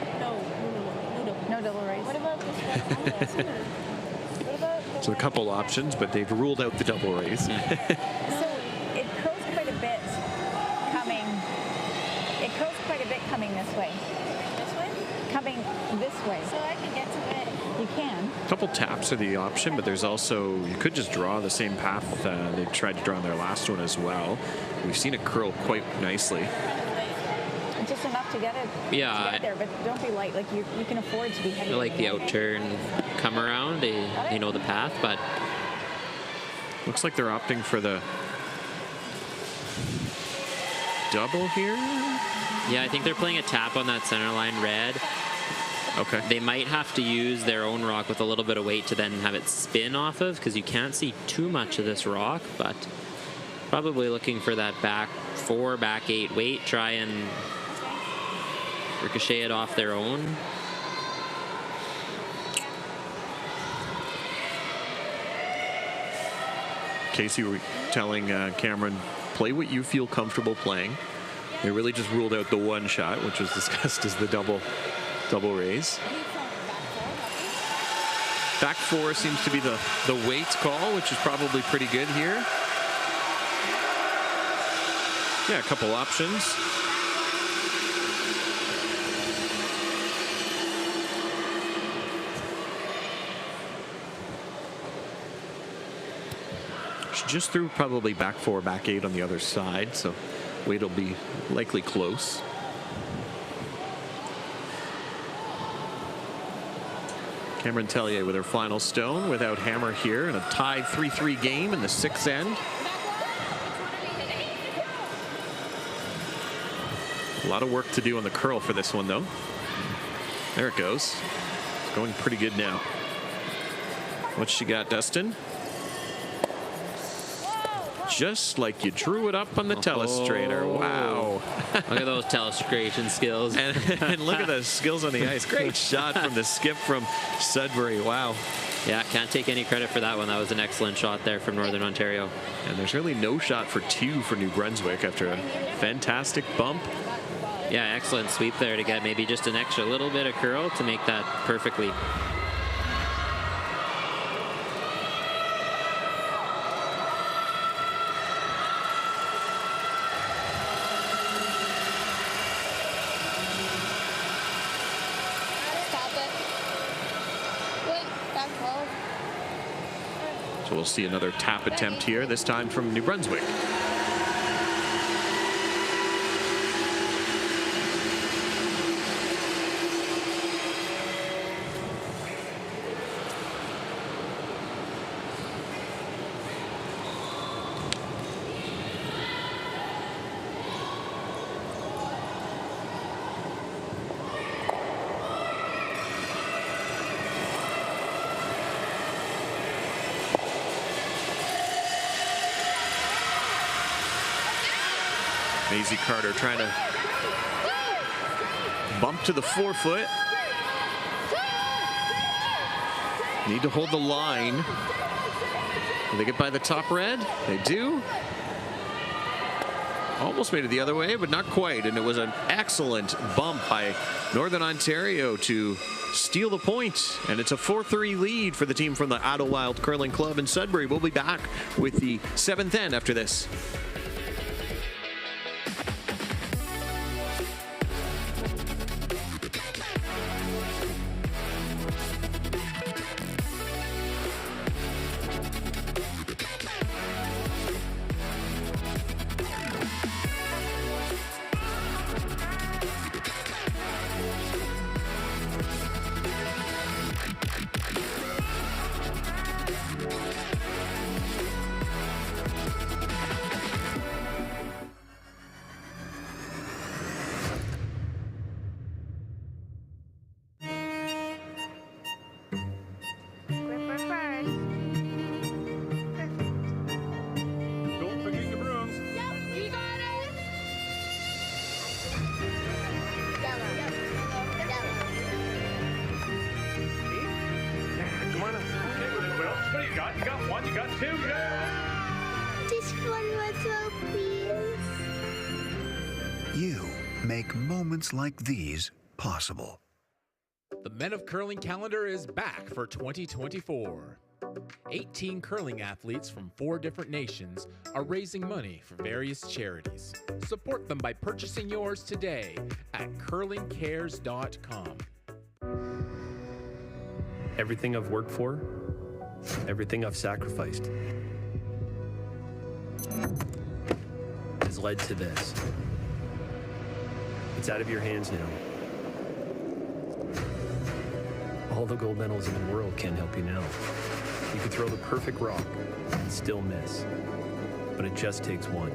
No double raise. What about this one? What about So a couple options, but they've ruled out the double raise. So it curls quite a bit coming. It curls quite a bit coming this way. this way? Coming this way. So I can get to it. You can. A couple taps are the option, but there's also, you could just draw the same path they tried to draw on their last one as well. We've seen it curl quite nicely. Just enough to get it to get there, but don't be light. Like you can afford to be heavy. I like the out turn, come around. They know the path, but looks like they're opting for the double here. Yeah, I think they're playing a tap on that center line red. Okay. They might have to use their own rock with a little bit of weight to then have it spin off of, because you can't see too much of this rock, but probably looking for that back 4, back 8 weight, try and ricochet it off their own. Casey, we're telling Cameron, play what you feel comfortable playing. They really just ruled out the one shot, which was discussed as the double raise. Back four seems to be the weight call, which is probably pretty good here. Yeah, a couple options. She just threw probably back four, back eight on the other side, so weight will be likely close. Cameron Tellier with her final stone without hammer here in a tied 3-3 game in the sixth end. A lot of work to do on the curl for this one, though. There it goes. It's going pretty good now. What's she got, Dustin? Just like you drew it up on the telestrator. Wow. Look at those telestration skills. and look at the skills on the ice. Great shot from the skip from Sudbury. Wow. Yeah, can't take any credit for that one. That was an excellent shot there from Northern Ontario. And there's really no shot for two for New Brunswick after a fantastic bump. Yeah, excellent sweep there to get maybe just an extra little bit of curl to make that perfectly. So we'll see another tap attempt here, this time from New Brunswick. Maisie Carter trying to bump to the forefoot. Need to hold the line. Will they get by the top red? They do. Almost made it the other way, but not quite. And it was an excellent bump by Northern Ontario to steal the point. And it's a 4-3 lead for the team from the Idlewild Curling Club in Sudbury. We'll be back with the seventh end after this. Make moments like these possible. The Men of Curling calendar is back for 2024. 18 curling athletes from 4 different nations are raising money for various charities. Support them by purchasing yours today at curlingcares.com. Everything I've worked for, everything I've sacrificed, has led to this. It's out of your hands now. All the gold medals in the world can't help you now. You could throw the perfect rock and still miss. But it just takes one.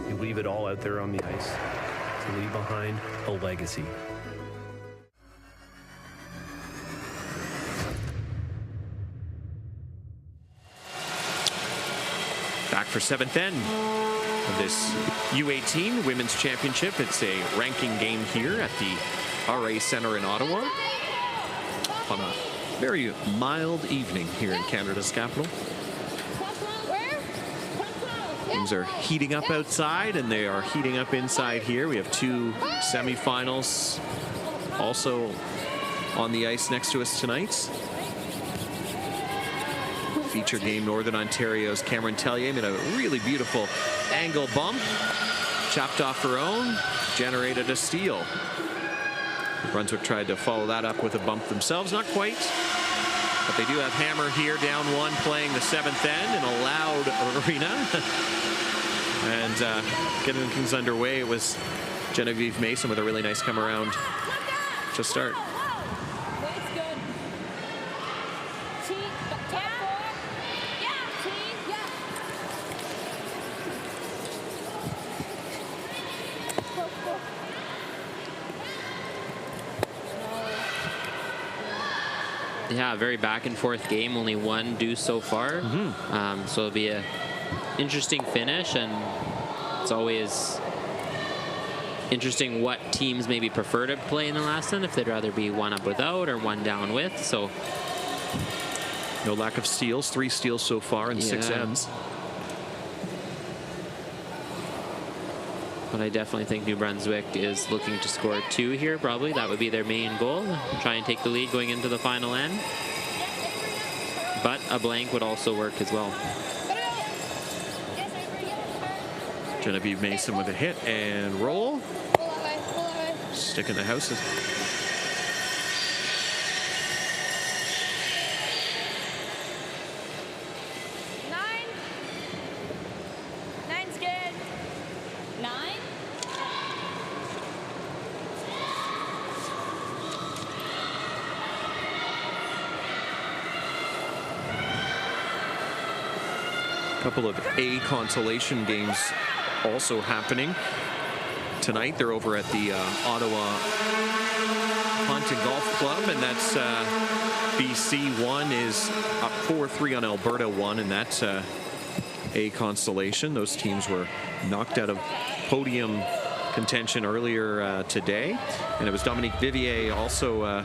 You leave it all out there on the ice to leave behind a legacy. Back for seventh end of this U18 Women's Championship. It's a ranking game here at the RA Center in Ottawa on a very mild evening here in Canada's capital. games are heating up outside, and they are heating up inside here. We have 2 semifinals also on the ice next to us tonight. Feature game, Northern Ontario's Cameron Tellier made a really beautiful angle bump, chopped off her own, generated a steal. Brunswick tried to follow that up with a bump themselves, not quite. But they do have Hammer here, down 1, playing the 7th end in a loud arena. And getting things underway, it was Genevieve Mason with a really nice come around to start. Yeah, very back and forth game. Only 1 deuce so far. So it'll be a interesting finish, and it's always interesting what teams maybe prefer to play in the last end, if they'd rather be 1 up without or 1 down with. So no lack of steals, 3 steals so far in 6 ends. But I definitely think New Brunswick is looking to score 2 here, probably. That would be their main goal, try and take the lead going into the final end. But a blank would also work as well. Genevieve Mason with a hit and roll. Stick in the houses. Couple of A consolation games also happening tonight. They're over at the Ottawa Hunt and Golf Club, and that's BC 1 is up 4-3 on Alberta 1, and that's A consolation. Those teams were knocked out of podium contention earlier today, and it was Dominique Vivier also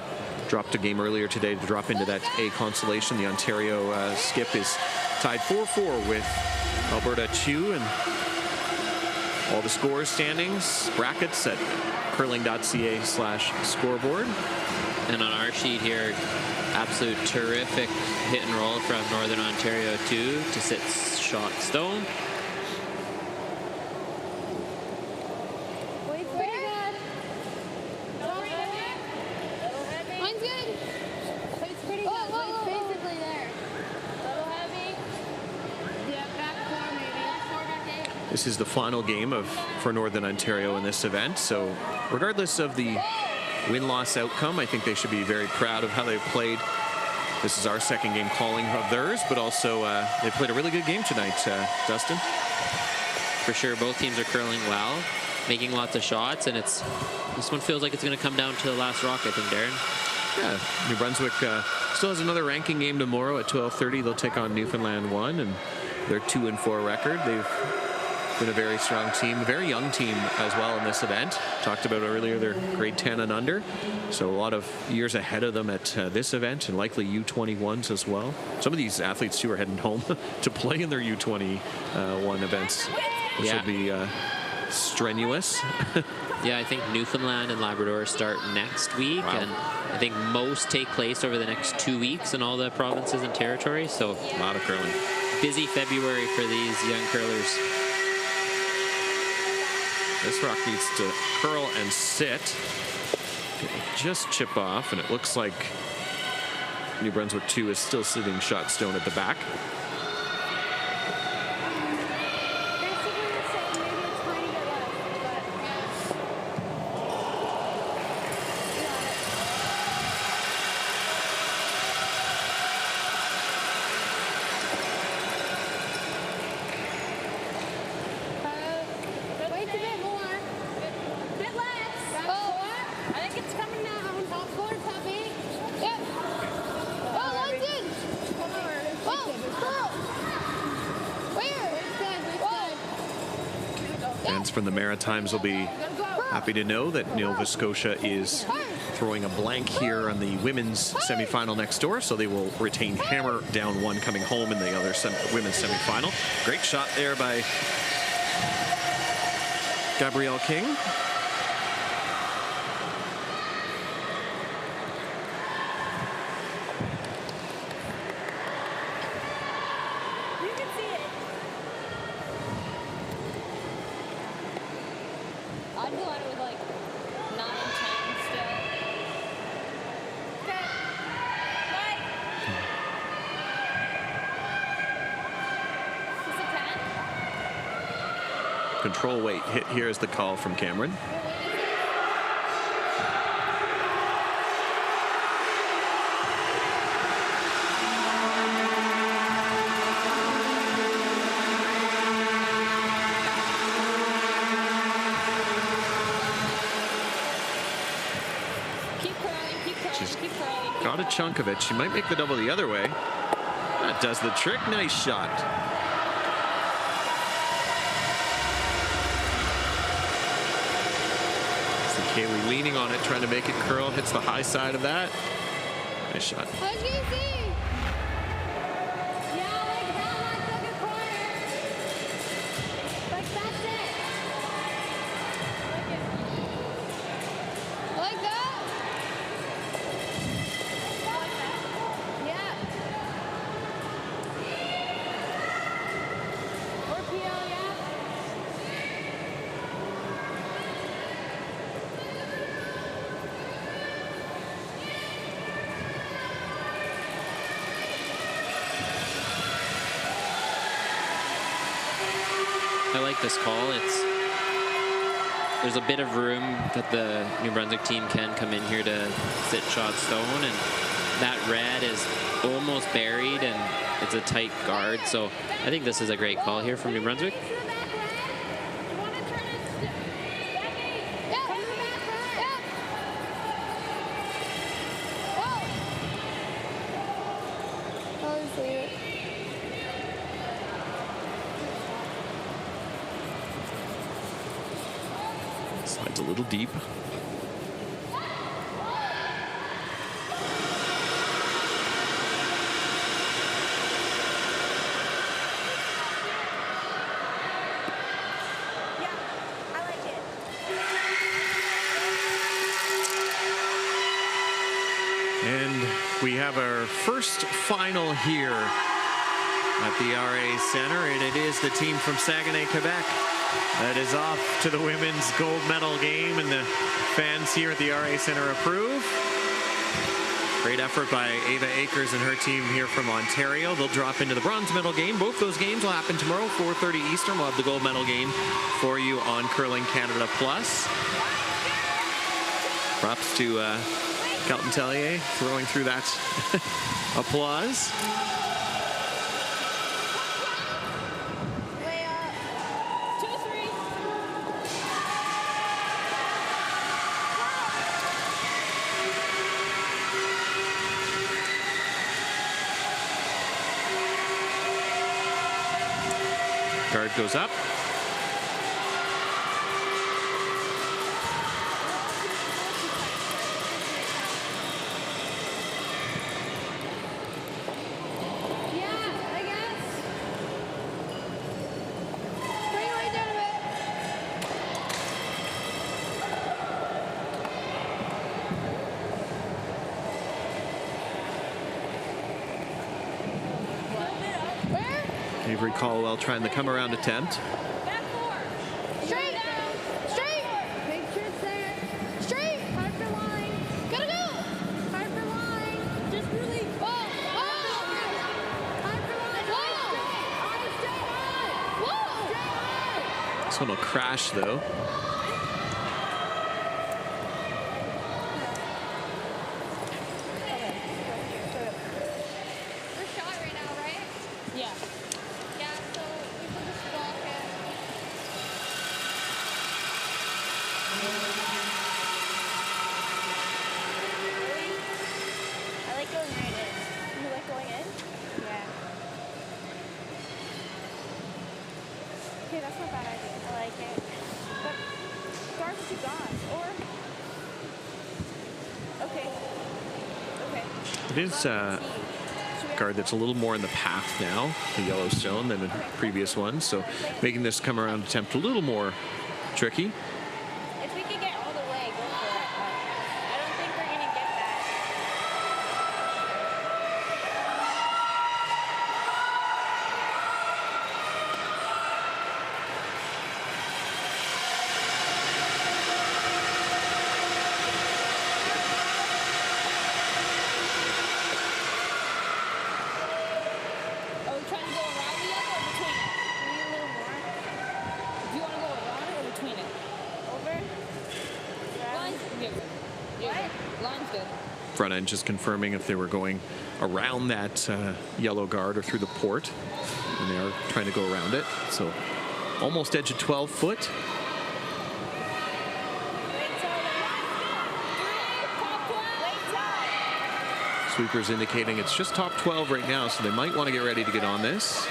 dropped a game earlier today to drop into that A consolation. The Ontario skip is tied 4-4 with Alberta Chew, and all the scores, standings, brackets at curling.ca/scoreboard. And on our sheet here, absolute terrific hit and roll from Northern Ontario 2 to sit shot stone. This is the final game for Northern Ontario in this event, so regardless of the win-loss outcome, I think they should be very proud of how they played. This is our 2nd game calling of theirs, but also they played a really good game tonight, Dustin. For sure, both teams are curling well, making lots of shots, and this one feels like it's going to come down to the last rock, I think, Darren. Yeah, New Brunswick still has another ranking game tomorrow at 12:30. They'll take on Newfoundland 1, and their 2-4 record. They've been a very strong team, a very young team as well in this event. Talked about earlier, they're grade 10 and under, so a lot of years ahead of them at this event, and likely U21s as well. Some of these athletes too are heading home to play in their U21 events. This will be strenuous. Yeah, I think Newfoundland and Labrador start next week, and I think most take place over the next 2 weeks in all the provinces and territories. So a lot of curling. Busy February for these young curlers. This rock needs to curl and sit. It'll just chip off, and it looks like New Brunswick 2 is still sitting shot stone at the back. Fans from the Maritimes will be happy to know that Nova Scotia is throwing a blank here on the women's semifinal next door, so they will retain Hammer down 1 coming home in the other women's semifinal. Great shot there by Gabrielle King. I'd go at it with like 9, 10 still. Okay. Bye. Is it 10? Control weight hit here is the call from Cameron. Got a chunk of it. She might make the double the other way. That does the trick. Nice shot. So Kaylee leaning on it, trying to make it curl. Hits the high side of that. Nice shot. I was gonna see. Yeah, like that, like the corner. Like that's it. Like that. Yeah. Or PL, yeah. I like this call. There's a bit of room that the New Brunswick team can come in here to sit shot stone, and that red is almost buried and it's a tight guard. So I think this is a great call here from New Brunswick. Slides a little deep. And we have our first final here at the RA Center, and it is the team from Saguenay, Quebec that is off to the women's gold medal game, and the fans here at the RA Center approve. Great effort by Ava Akers and her team here from Ontario. They'll drop into the bronze medal game. Both those games will happen tomorrow, 4:30 Eastern. We'll have the gold medal game for you on Curling Canada Plus. Props to Kelton Tellier throwing through that applause. Guard goes up. Avery Caldwell trying the come around attempt. Straight. Straight. Make sure it's there. Straight. Harper line. Gotta go. Harper line. Just really. Whoa. Harper line. Whoa. This one will crash though. Okay, that's not a bad idea. I like it. But guard what you got. Or It is a guard that's a little more in the path now, the Yellowstone, than the previous one. So making this come around attempt a little more tricky. If we could get all the way, go for it. But I don't think we're going to get that. Are we trying to go around the yellow or between it? Maybe a little more. Do you want to go around it or between it? Over? Line's good. What? Line's good. Front end just confirming if they were going around that yellow guard or through the port. And they are trying to go around it. So almost edge of 12 foot. Sweepers indicating it's just top 12 right now, so they might want to get ready to get on this.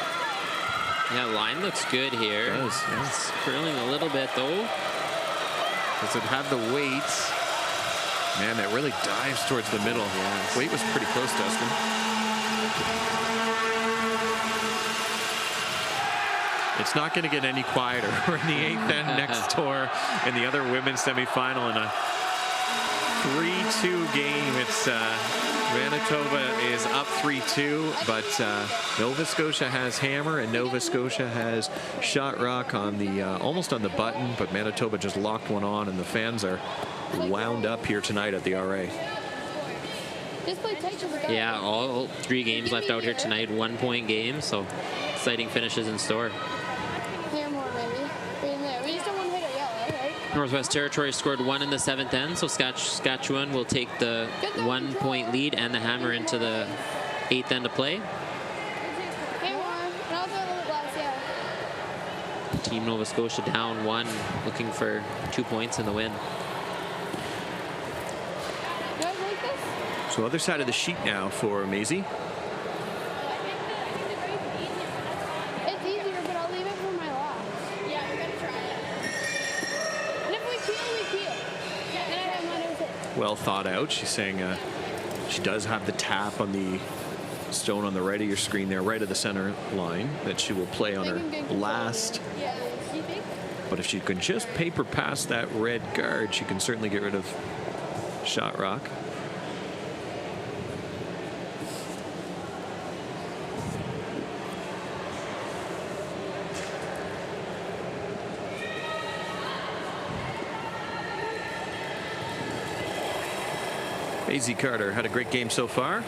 Yeah, line looks good here. It does, yeah. It's curling a little bit, though. Does it have the weight? Man, that really dives towards the middle. Yeah, weight was pretty close, Dustin. It's not going to get any quieter. We're in the 8th end next door in the other women's semifinal in a 3-2 game. It's Manitoba is up 3-2, but Nova Scotia has hammer and Nova Scotia has shot rock on the almost on the button, but Manitoba just locked one on, and the fans are wound up here tonight at the RA. Yeah, all 3 games left out here tonight, 1-point games, so exciting finishes in store. Here more, maybe. Right in there. We just don't want to hit a yellow, right? Northwest Territories scored 1 in the 7th end, so Saskatchewan will take the 1-point lead and the hammer into the 8th end of play. Hey, more. And also a little bit less, yeah. Team Nova Scotia down 1, looking for 2 points in the win. You guys like this? So other side of the sheet now for Maisie. It's easier, but I'll leave it for my last. Yeah, we're going to try it. And if we peel, we peel. And I have mine with it. Well thought out. She's saying she does have the tap on the stone on the right of your screen there, right of the center line, that she will play on her last. Yeah, you think? But if she can just paper past that red guard, she can certainly get rid of shot rock. Maisie Carter had a great game so far.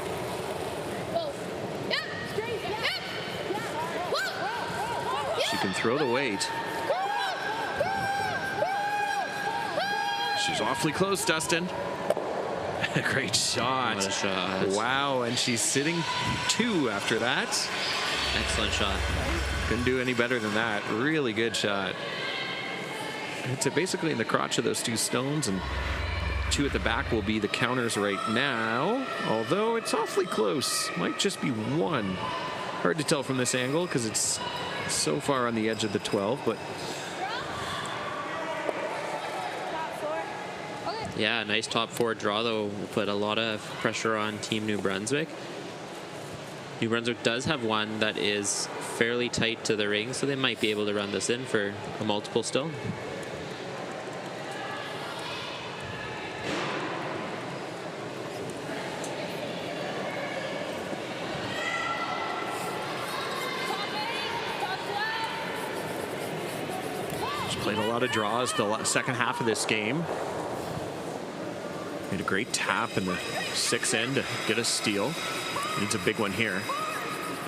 She can throw the weight. She's awfully close, Dustin. Great shot. What a shot. Wow, and she's sitting 2 after that. Excellent shot. Couldn't do any better than that. Really good shot. It's basically in the crotch of those 2 stones, and 2 at the back will be the counters right now, although it's awfully close. Might just be 1. Hard to tell from this angle because it's so far on the edge of the 12, but Yeah, nice top 4 draw, though. Will put a lot of pressure on Team New Brunswick. New Brunswick does have one that is fairly tight to the ring, so they might be able to run this in for a multiple still. played a lot of draws the second half of this game. Made a great tap in the 6th end to get a steal. Needs a big one here.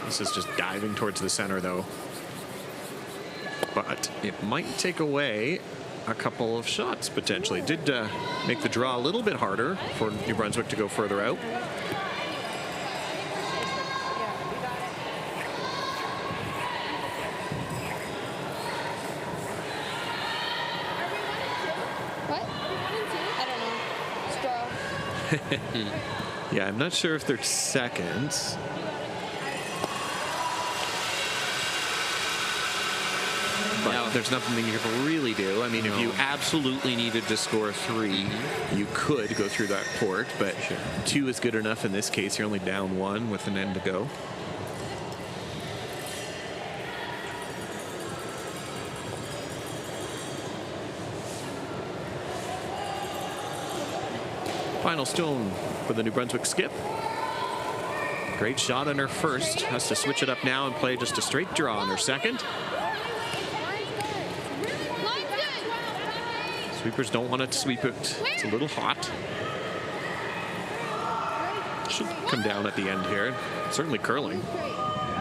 This is just diving towards the center, though. But it might take away a couple of shots, potentially. It did make the draw a little bit harder for New Brunswick to go further out. Yeah, I'm not sure if they're seconds. Yeah, there's nothing that you can really do. I mean, if you absolutely needed to score 3, you could go through that port, but 2 is good enough in this case. You're only down 1 with an end to go. Final stone for the New Brunswick skip. Great shot on her first. Has to switch it up now and play just a straight draw on her second. Sweepers don't want to sweep it. It's a little hot. Should come down at the end here. Certainly curling.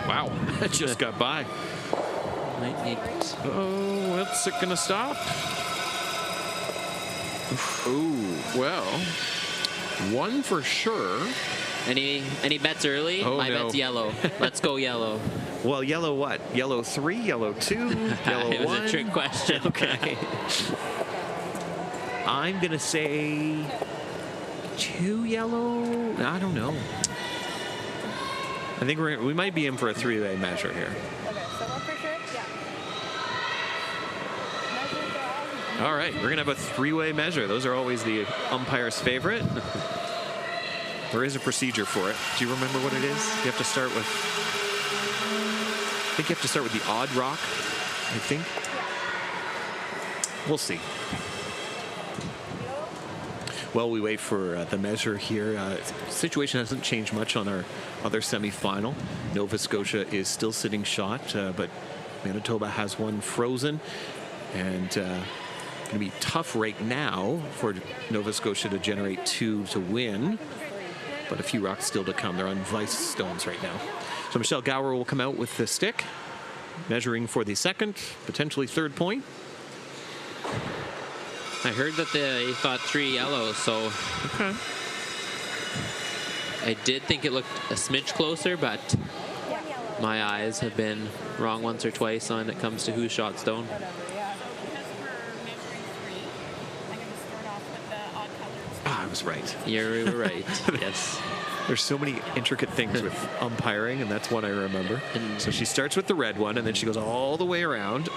Wow, that just got by. Might need. Oh, what's it going to stop? Ooh, well, 1 for sure. Any bets early? Oh, My no. bet's yellow. Let's go yellow. Well, yellow what? Yellow 3, yellow 2, yellow 1? It was a trick question. Okay. I'm going to say 2 yellow. I don't know. I think we might be in for a 3-way measure here. Okay, so 1 for sure? Yeah. All right, we're going to have a 3-way measure. Those are always the umpire's favorite. There is a procedure for it. Do you remember what it is? You have to start with, I think you have to start with the odd rock, I think. We'll see. Well, we wait for the measure here. Situation hasn't changed much on our other semifinal. Nova Scotia is still sitting shot, but Manitoba has one frozen. And going to be tough right now for Nova Scotia to generate 2 to win. But a few rocks still to come. They're on vice stones right now. So Michelle Gower will come out with the stick, measuring for the second, potentially 3rd point. I heard that they thought 3 yellow, so okay. I did think it looked a smidge closer, but my eyes have been wrong once or twice when it comes to who shot stone. I was right. You were right. Yes. There's so many intricate things with umpiring, and that's one I remember. And so she starts with the red one, and then she goes all the way around.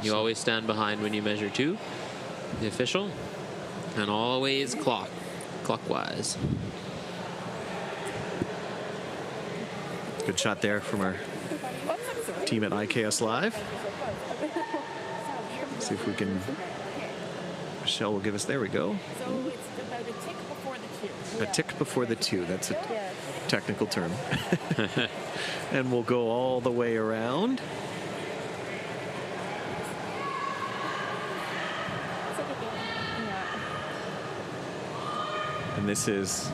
You always stand behind when you measure 2, the official, and always clockwise. Good shot there from our team at IKS Live. See if we can. Michelle will give us. There we go. So it's about a tick before the 2. A tick before the 2. That's a technical term. And we'll go all the way around. And this is.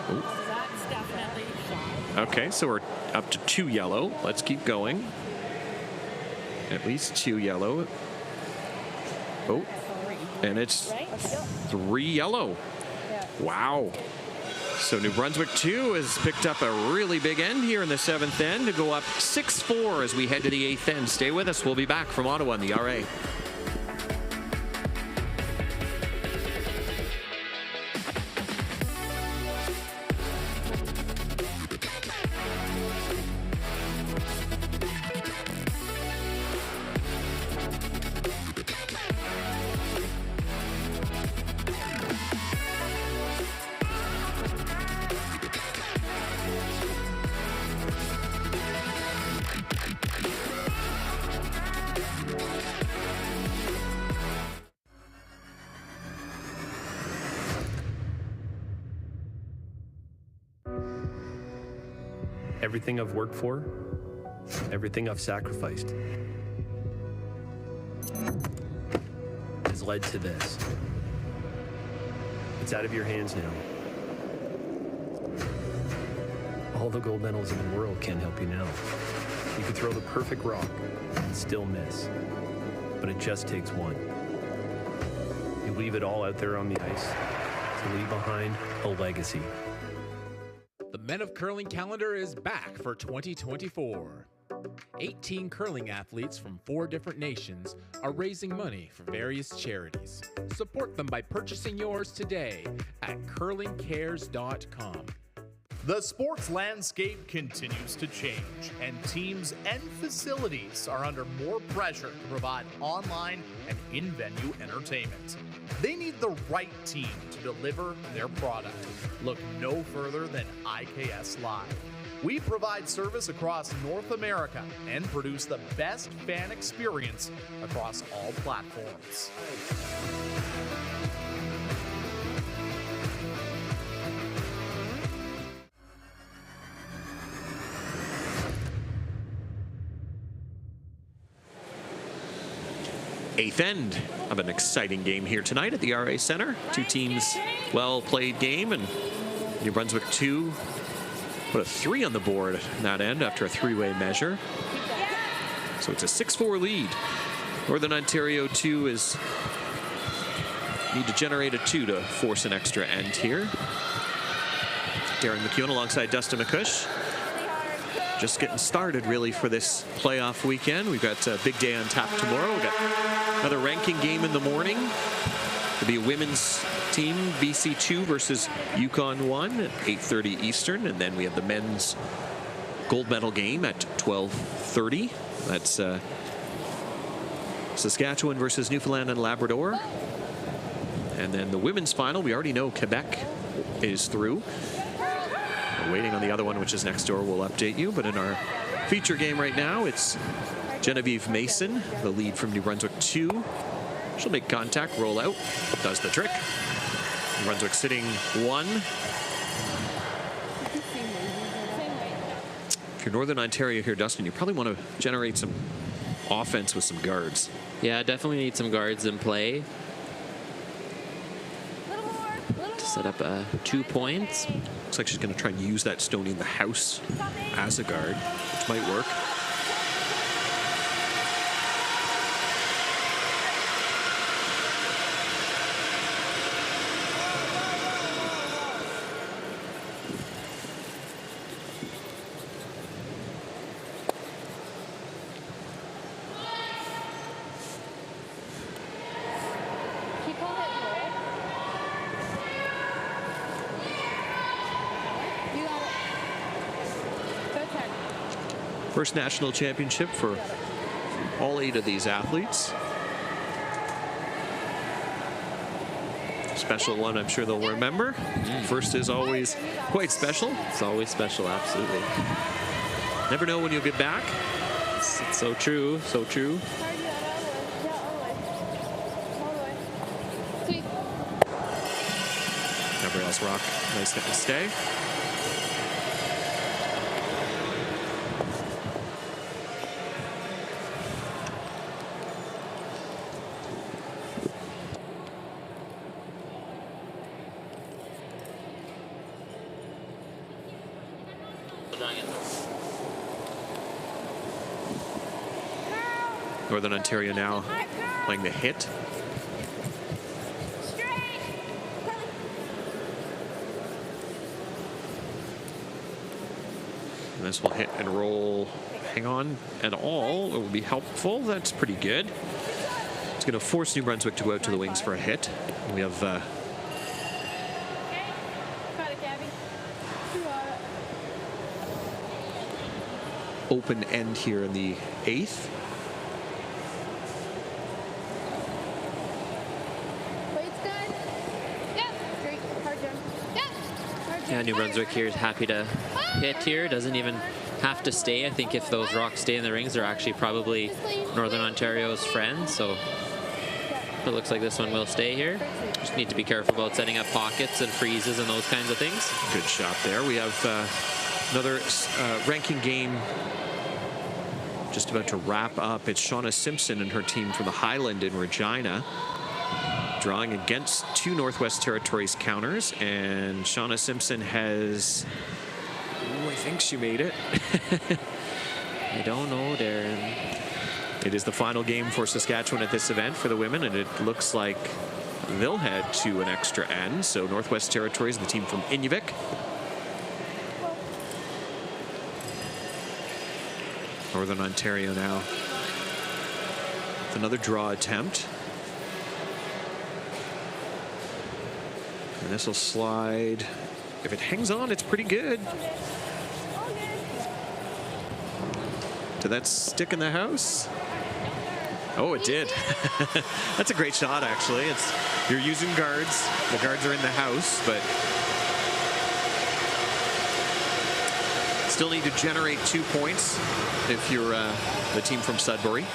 That's definitely shot. Okay, so we're up to 2 yellow. Let's keep going. At least 2 yellow. Oh, and it's 3 yellow. Wow. So New Brunswick 2 has picked up a really big end here in the 7th end to go up 6-4 as we head to the 8th end. Stay with us. We'll be back from Ottawa in the RA. Everything I've worked for, everything I've sacrificed, has led to this. It's out of your hands now. All the gold medals in the world can't help you now. You could throw the perfect rock and still miss, but it just takes 1. You leave it all out there on the ice to leave behind a legacy. The Men of Curling calendar is back for 2024. 18 curling athletes from 4 different nations are raising money for various charities. Support them by purchasing yours today at curlingcares.com. The sports landscape continues to change, and teams and facilities are under more pressure to provide online and in-venue entertainment. They need the right team to deliver their product. Look no further than IKS Live. We provide service across North America and produce the best fan experience across all platforms. Eighth end of an exciting game here tonight at the RA Center. Two teams, well-played game, and New Brunswick 2 put a 3 on the board at that end after a 3-way measure. So it's a 6-4 lead. Northern Ontario 2 is need to generate a 2 to force an extra end here. Darren McEwen alongside Dustin McCush. Just getting started really for this playoff weekend. We've got a big day on tap tomorrow. We've got another ranking game in the morning. It'll be a women's team, BC 2 versus Yukon 1 at 8:30 Eastern. And then we have the men's gold medal game at 12:30. That's Saskatchewan versus Newfoundland and Labrador. And then the women's final, we already know Quebec is through. We're waiting on the other one, which is next door. We'll update you. But in our feature game right now, it's Genevieve Mason, the lead from New Brunswick 2. She'll make contact, roll out, does the trick. New Brunswick sitting 1. If you're Northern Ontario here, Dustin, you probably want to generate some offense with some guards. Yeah, definitely need some guards in play to set up 2 points. Looks like she's going to try and use that Stoney in the house as a guard, which might work. First national championship for all 8 of these athletes. Special one, I'm sure they'll remember. First is always quite special. It's always special, absolutely. Never know when you'll get back. It's so true, so true. Gabrielle's rock, nice hit to stay. Northern Ontario now playing the hit. And this will hit and roll. Hang on at all. It will be helpful. That's pretty good. It's going to force New Brunswick to go out to the wings for a hit. We have open end here in the 8th. Yeah, New Brunswick here is happy to hit here. Doesn't even have to stay. I think if those rocks stay in the rings, they're actually probably Northern Ontario's friends. So it looks like this one will stay here. Just need to be careful about setting up pockets and freezes and those kinds of things. Good shot there. We have another ranking game just about to wrap up. It's Shauna Simpson and her team from the Highland in Regina, drawing against 2 Northwest Territories counters, and Shauna Simpson has, I think she made it. I don't know, Darren. It is the final game for Saskatchewan at this event for the women, and it looks like they'll head to an extra end. So Northwest Territories, the team from Inuvik. Northern Ontario now with another draw attempt. And this will slide if it hangs on, it's pretty good. Did that stick in the house? Oh, it did. That's a great shot, actually. You're using guards. The guards are in the house, but still need to generate 2 points if you're the team from Sudbury.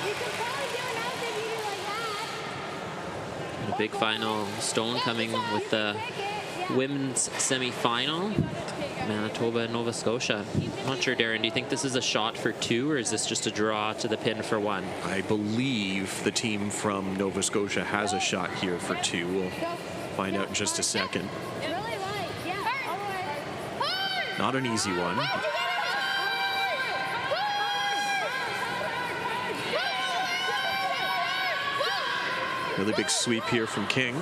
A big final stone coming with the women's semi-final. Manitoba and Nova Scotia. I'm not sure, Darren, do you think this is a shot for 2 or is this just a draw to the pin for 1? I believe the team from Nova Scotia has a shot here for 2. We'll find out in just a second. Not an easy one. Really big sweep here from King.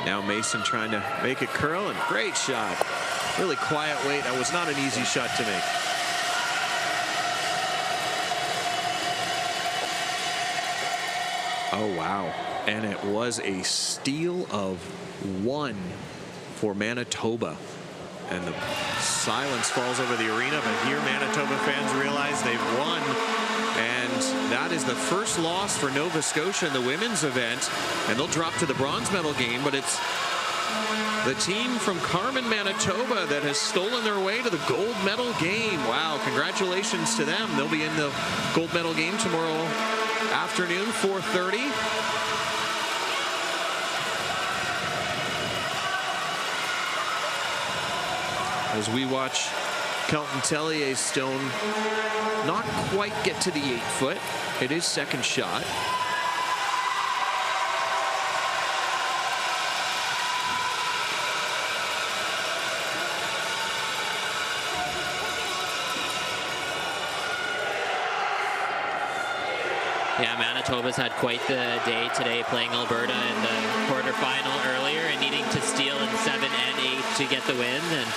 Now Mason trying to make it curl, and great shot. Really quiet weight. That was not an easy shot to make. Oh, wow. And it was a steal of 1 for Manitoba. And the silence falls over the arena, but here Manitoba fans realize they've won. And that is the first loss for Nova Scotia in the women's event. And they'll drop to the bronze medal game, but it's the team from Carman, Manitoba that has stolen their way to the gold medal game. Wow, congratulations to them. They'll be in the gold medal game tomorrow afternoon, 4:30. As we watch Kelton Tellier's stone not quite get to the 8-foot. It is second shot. Yeah, Manitoba's had quite the day today, playing Alberta in the quarterfinal earlier and needing to steal in 7 and 8 to get the win. And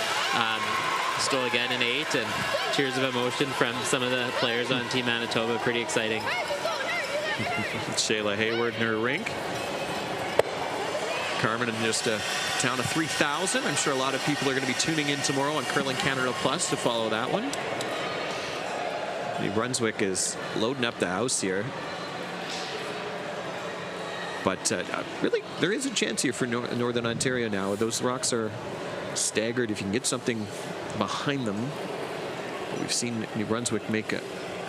stole again in 8, and tears of emotion from some of the players on Team Manitoba. Pretty exciting. Shayla Hayward in her rink. Carmen in just a town of 3,000. I'm sure a lot of people are going to be tuning in tomorrow on Curling Canada Plus to follow that one. New Brunswick is loading up the house here. But really, there is a chance here for Northern Ontario now. Those rocks are staggered. If you can get something behind them. We've seen New Brunswick make a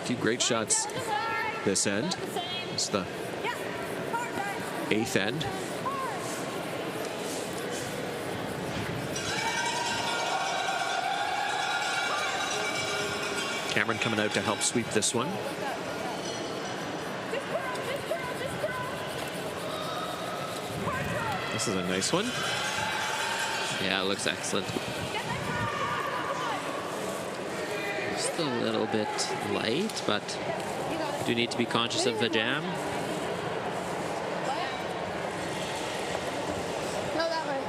few great shots this end. It's the 8th end. Cameron coming out to help sweep this one. This is a nice one. Yeah, it looks excellent. Just a little bit light, but do need to be conscious of the jam. No, that way.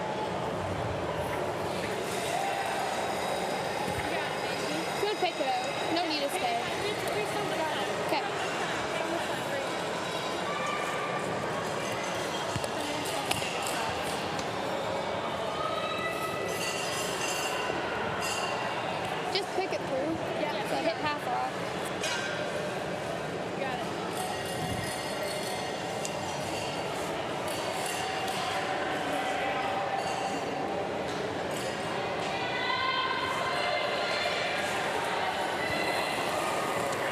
Good, pick it out. No need to stay. Okay. Just pick it through. Yeah. So hit half rock. Got it.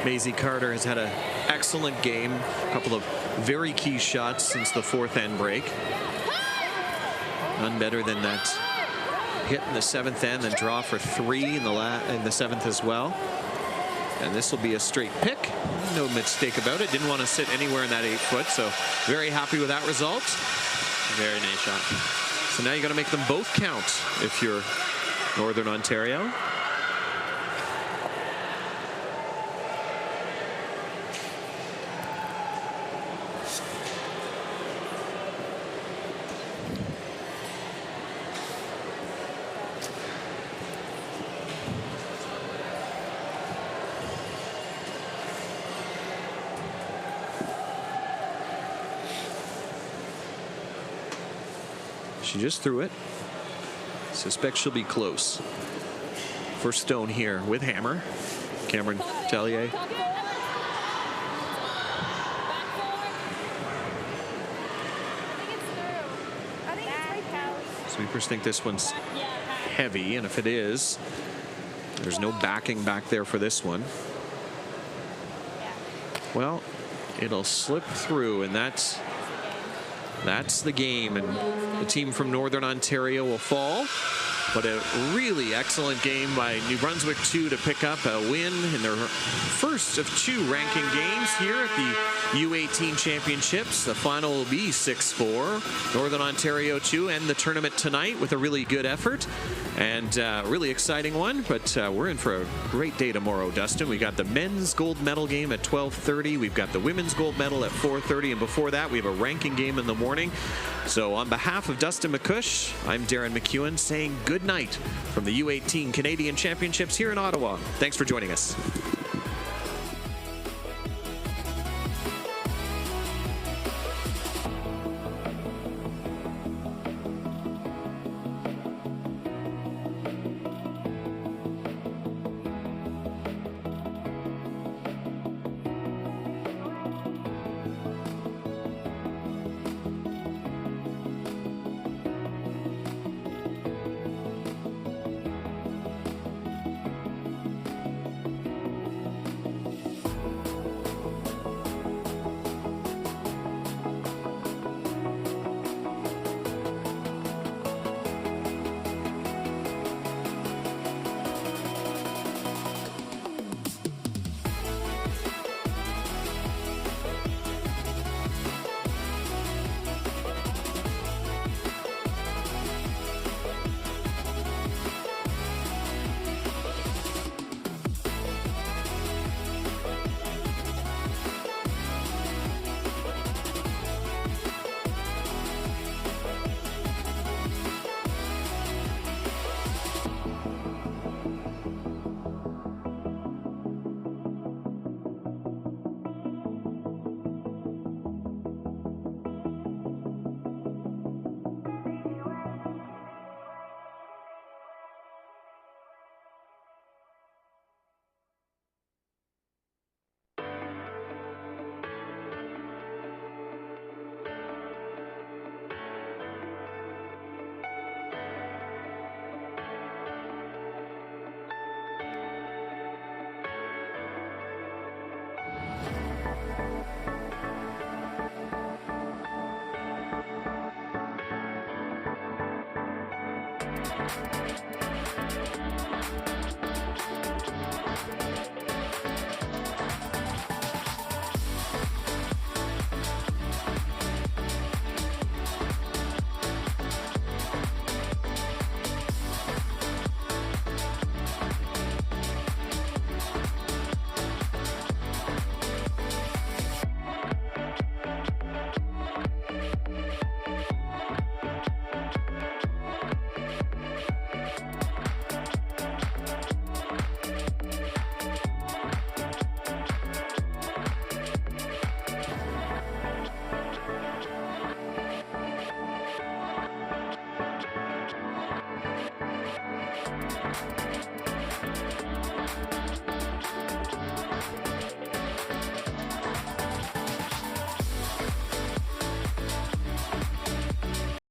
Maisie Carter has had an excellent game. A couple of very key shots since the 4th end break. None better than that hit in the 7th end, then draw for 3 in the 7th as well. And this will be a straight pick. No mistake about it. Didn't want to sit anywhere in that 8-foot, so very happy with that result. Very nice shot. So now you got to make them both count if you're Northern Ontario. She just threw it. Suspect she'll be close. First stone here with hammer. Cameron Tellier. Sweepers think this one's heavy, and if it is, there's no backing back there for this one. Well, it'll slip through, and that's the game, and the team from Northern Ontario will fall. But a really excellent game by New Brunswick 2 to pick up a win in their first of 2 ranking games here at the U18 Championships. The final will be 6-4. Northern Ontario 2 end the tournament tonight with a really good effort and a really exciting one. But we're in for a great day tomorrow, Dustin. We got the men's gold medal game at 12:30. We've got the women's gold medal at 4:30. And before that, we have a ranking game in the morning. So on behalf of Dustin McCush, I'm Darren McEwen saying good night from the U18 Canadian Championships here in Ottawa. Thanks for joining us.